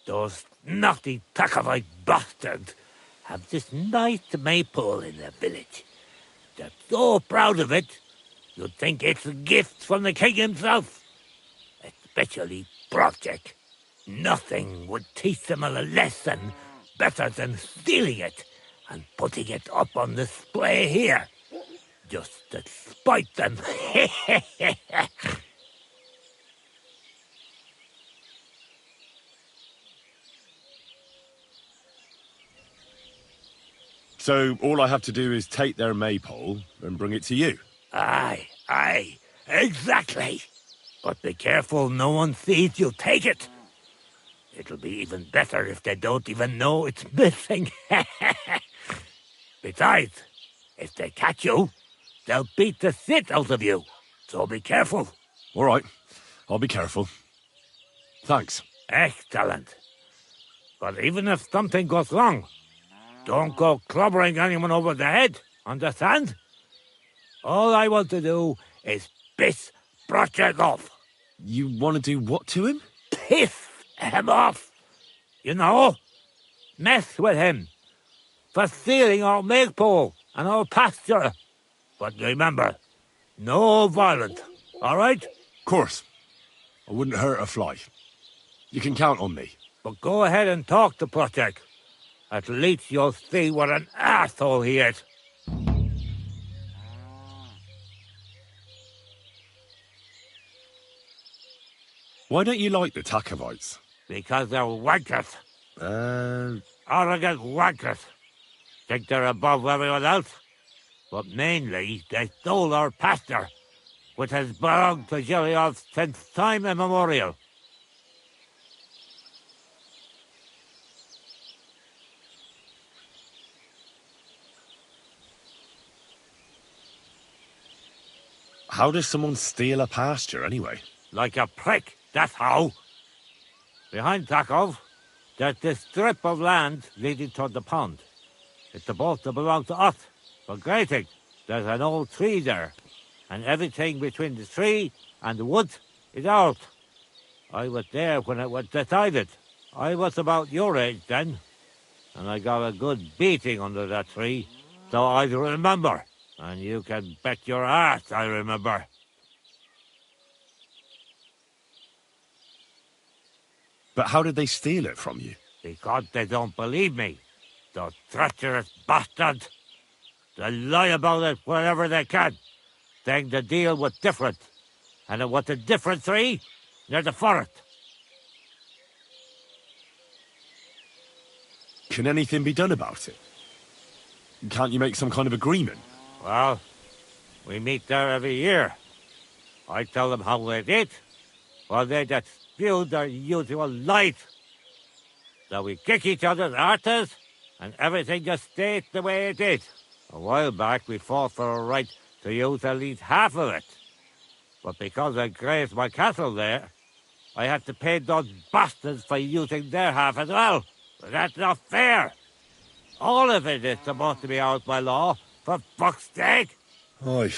Those naughty Takavite bastards have this nice maypole in their village. They're so proud of it, you'd think it's a gift from the king himself. Especially Project. Nothing would teach them a lesson better than stealing it and putting it up on display here. Just to spite them. So all I have to do is take their maypole and bring it to you? Aye, exactly. But be careful no one sees you take it. It'll be even better if they don't even know it's missing. Besides, if they catch you, they'll beat the shit out of you. So be careful. All right, I'll be careful. Thanks. Excellent. But even if something goes wrong, don't go clobbering anyone over the head, understand? All I want to do is piss Project off. You want to do what to him? Piss him off. You know, mess with him for stealing our maypole and our pasture. But remember, no violence, all right? Of course. I wouldn't hurt a fly. You can count on me. But go ahead and talk to Project. At least you'll see what an asshole he is. Why don't you like the Takovites? Because they're wankers. Arrogant wankers. Think they're above everyone else? But mainly, they stole our pasture, which has belonged to Gilliath since time immemorial. How does someone steal a pasture, anyway? Like a prick, that's how. Behind Takov, there's this strip of land leading toward the pond. It's supposed to belong to us, but great thing, there's an old tree there, and everything between the tree and the woods is ours. I was there when it was decided. I was about your age then, and I got a good beating under that tree, so I remember. And you can bet your ass I remember. But how did they steal it from you? Because they don't believe me. Those treacherous bastards. They lie about it wherever they can, saying the deal was different. And it was a different tree near the forest. Can anything be done about it? Can't you make some kind of agreement? Well, we meet there every year. I tell them how they did, while they just spew their usual lies. So we kick each other's arses, and everything just stays the way it is. A while back, we fought for a right to use at least half of it. But because I grazed my cattle there, I had to pay those bastards for using their half as well. But that's not fair. All of it is supposed to be ours by law, for fuck's sake. Oy,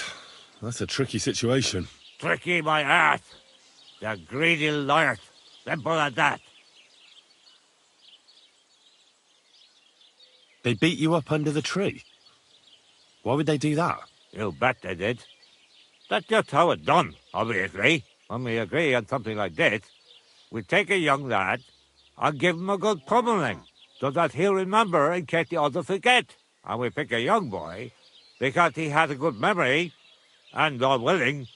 that's a tricky situation. Tricky my ass. They're greedy liars. Simple as that. They beat you up under the tree? Why would they do that? You bet they did. That's just how it's done, obviously. When we agree on something like this, we take a young lad and give him a good pummeling, so that he'll remember in case the others forget. And we pick a young boy because he has a good memory and, God willing,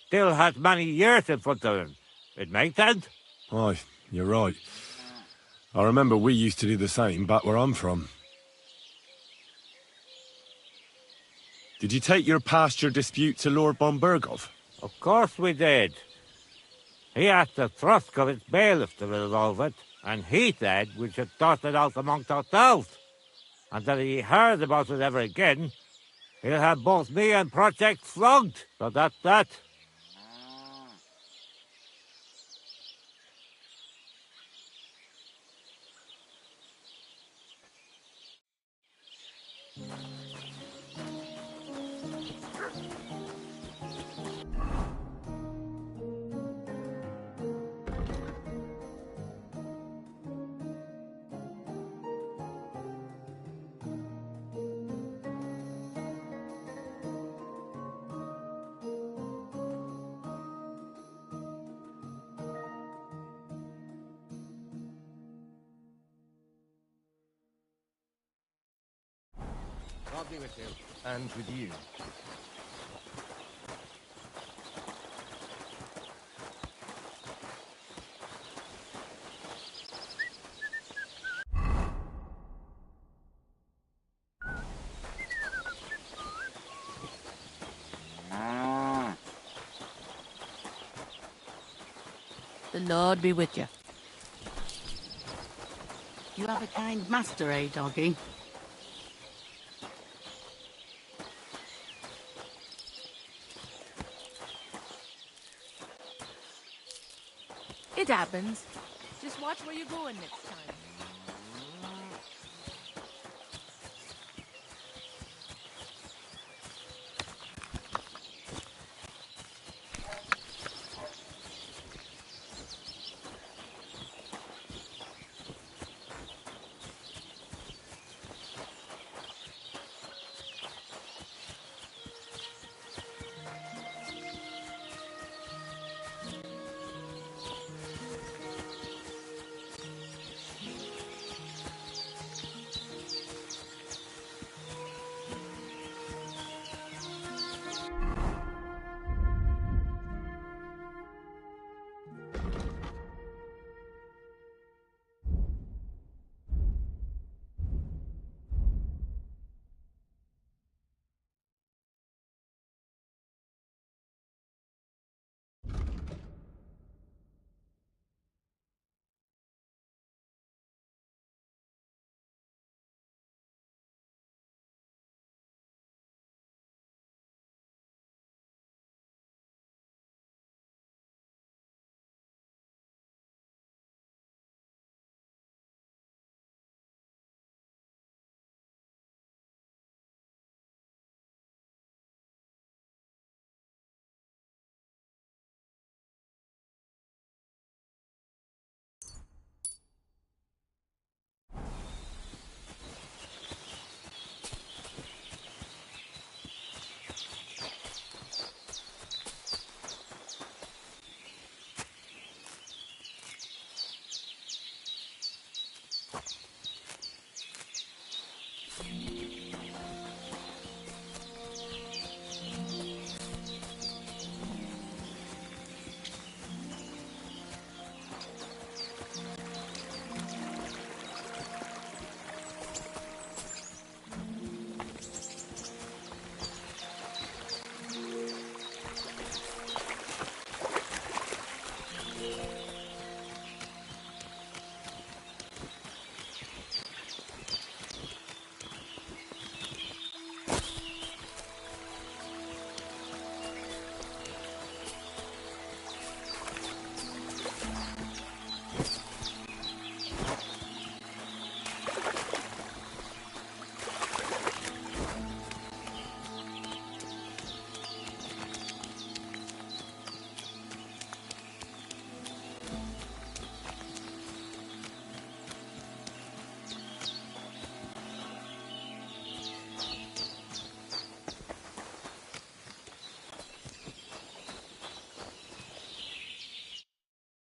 still has many years in front of him. It makes sense? Aye, you're right. I remember we used to do the same back where I'm from. Did you take your pasture dispute to Lord Bombergov? Of course we did. He asked the Trusk of its bailiff to resolve it, and he said we should sort it out amongst ourselves. And that if he heard about it ever again, he'll have both me and Project flogged. So that's that. be with you. And with you. The Lord be with you. You have a kind master, eh, doggy? It happens. Just watch where you're going next time.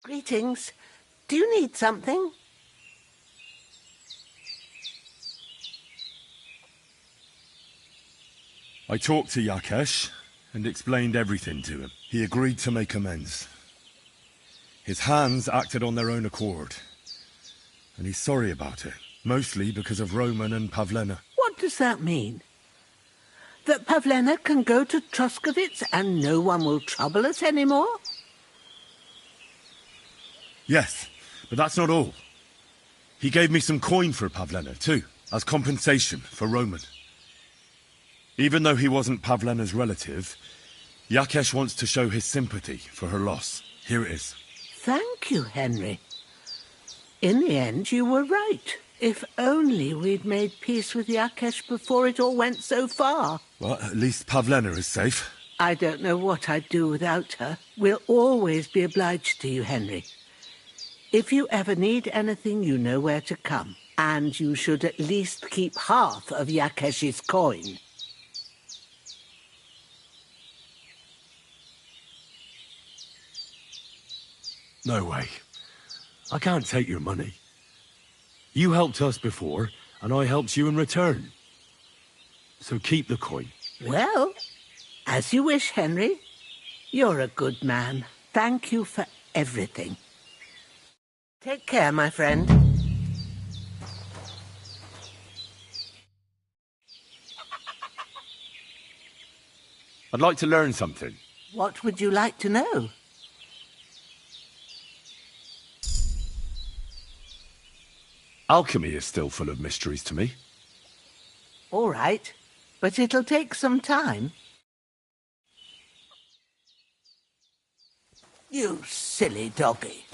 Greetings. Do you need something? I talked to Yakesh and explained everything to him. He agreed to make amends. His hands acted on their own accord, and he's sorry about it, mostly because of Roman and Pavlena. What does that mean? That Pavlena can go to Truscovitz and no one will trouble us anymore? Yes, but that's not all. He gave me some coin for Pavlena, too, as compensation for Roman. Even though he wasn't Pavlena's relative, Yakesh wants to show his sympathy for her loss. Here it is. Thank you, Henry. In the end, you were right. If only we'd made peace with Yakesh before it all went so far. Well, at least Pavlena is safe. I don't know what I'd do without her. We'll always be obliged to you, Henry. If you ever need anything, you know where to come. And you should at least keep half of Yakesh's coin. No way. I can't take your money. You helped us before, and I helped you in return. So keep the coin. Well, as you wish, Henry. You're a good man. Thank you for everything. Take care, my friend. I'd like to learn something. What would you like to know? Alchemy is still full of mysteries to me. All right, but it'll take some time. You silly doggy.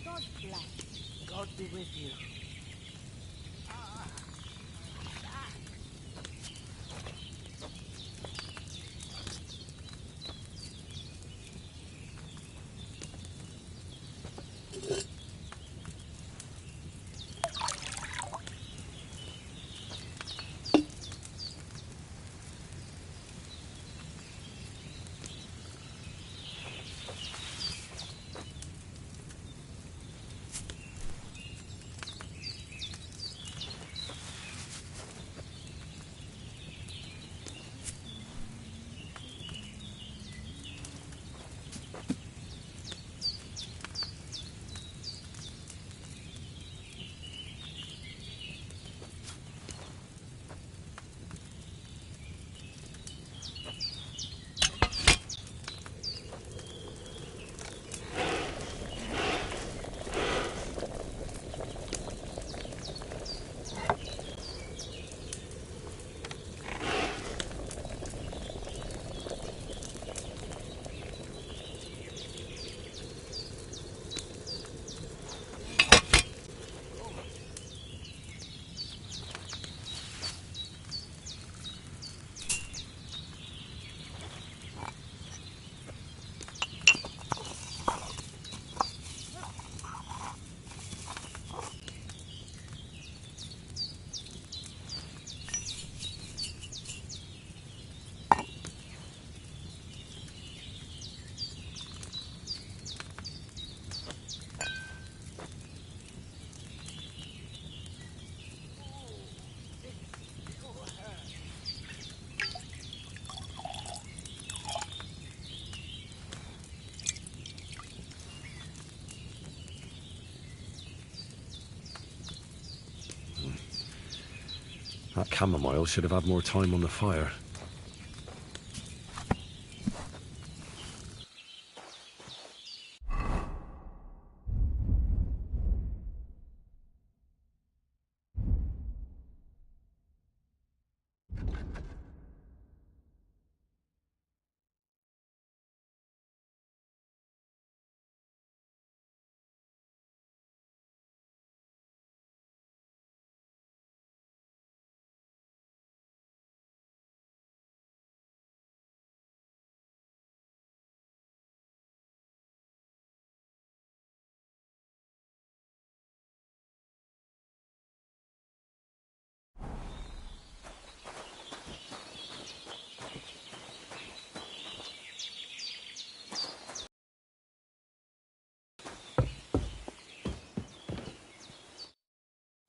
God bless. God be with you. That chamomile should have had more time on the fire.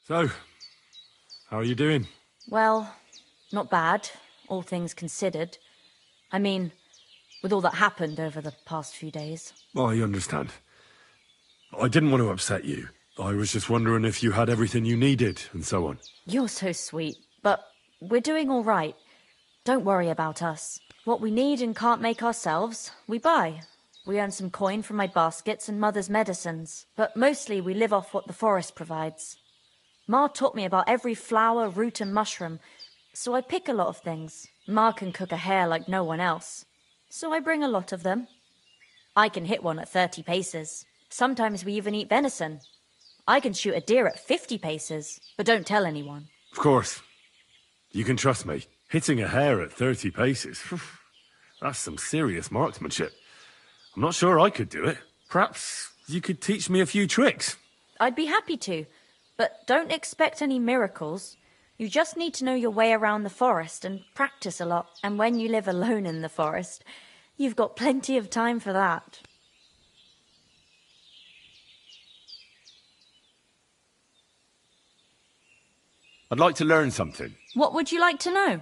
So, how are you doing? Well, not bad, all things considered. I mean, with all that happened over the past few days. I understand. I didn't want to upset you. I was just wondering if you had everything you needed, and so on. You're so sweet, but we're doing all right. Don't worry about us. What we need and can't make ourselves, we buy. We earn some coin from my baskets and Mother's medicines, but mostly we live off what the forest provides. Ma taught me about every flower, root and mushroom, so I pick a lot of things. Ma can cook a hare like no one else, so I bring a lot of them. I can hit one at 30 paces. Sometimes we even eat venison. I can shoot a deer at 50 paces, but don't tell anyone. Of course. You can trust me. Hitting a hare at 30 paces, that's some serious marksmanship. I'm not sure I could do it. Perhaps you could teach me a few tricks. I'd be happy to, but don't expect any miracles. You just need to know your way around the forest and practice a lot. And when you live alone in the forest, you've got plenty of time for that. I'd like to learn something. What would you like to know?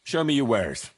Show me your wares.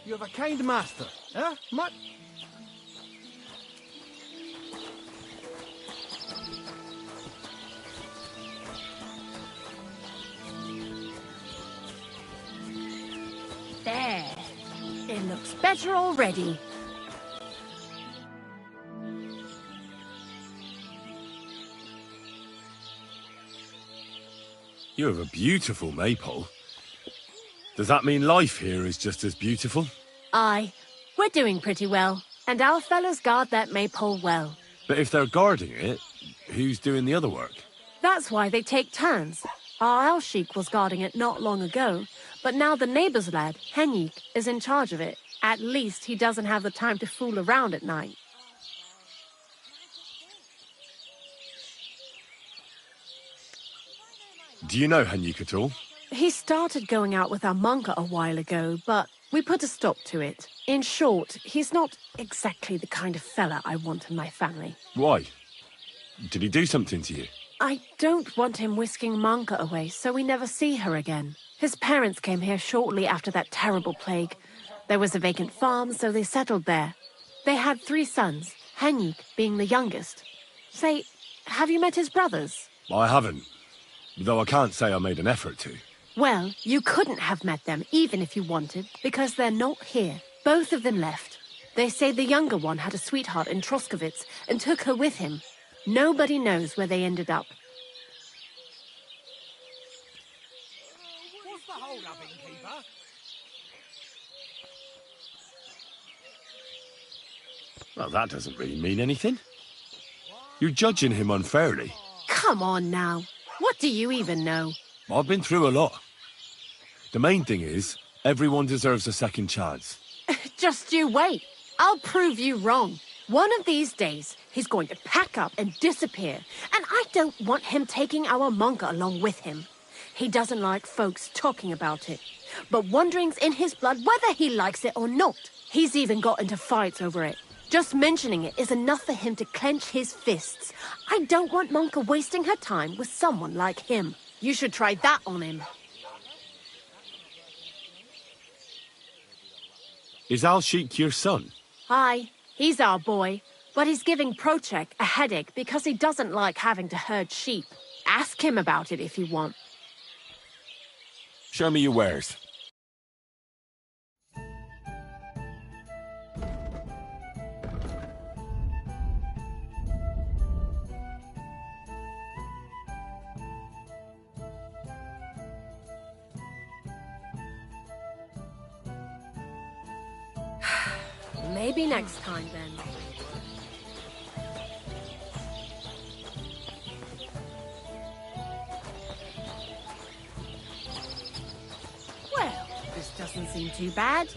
You have a kind master, eh? Mutt? There. It looks better already. You have a beautiful maypole. Does that mean life here is just as beautiful? Aye, we're doing pretty well, and our fellas guard that maypole well. But if they're guarding it, who's doing the other work? That's why they take turns. Our El Sheik was guarding it not long ago, but now the neighbor's lad, Henrik, is in charge of it. At least he doesn't have the time to fool around at night. Do you know Henrik at all? He started going out with our monk a while ago, but we put a stop to it. In short, he's not exactly the kind of fella I want in my family. Why? Did he do something to you? I don't want him whisking Manka away so we never see her again. His parents came here shortly after that terrible plague. There was a vacant farm, so they settled there. They had 3 sons, Henrik being the youngest. Say, have you met his brothers? I haven't, though I can't say I made an effort to. Well, you couldn't have met them even if you wanted, because they're not here. Both of them left. They say the younger one had a sweetheart in Troskovitz and took her with him. Nobody knows where they ended up. What's the hold-up, innkeeper? Well, that doesn't really mean anything. You're judging him unfairly. Come on now. What do you even know? I've been through a lot. The main thing is, everyone deserves a second chance. Just you wait. I'll prove you wrong. One of these days, he's going to pack up and disappear. And I don't want him taking our monka along with him. He doesn't like folks talking about it. But wandering's in his blood whether he likes it or not. He's even got into fights over it. Just mentioning it is enough for him to clench his fists. I don't want Monka wasting her time with someone like him. You should try that on him. Is Al-Sheikh your son? Aye, he's our boy. But he's giving Prochek a headache because he doesn't like having to herd sheep. Ask him about it if you want. Show me your wares. Maybe next time, then. Well, this doesn't seem too bad.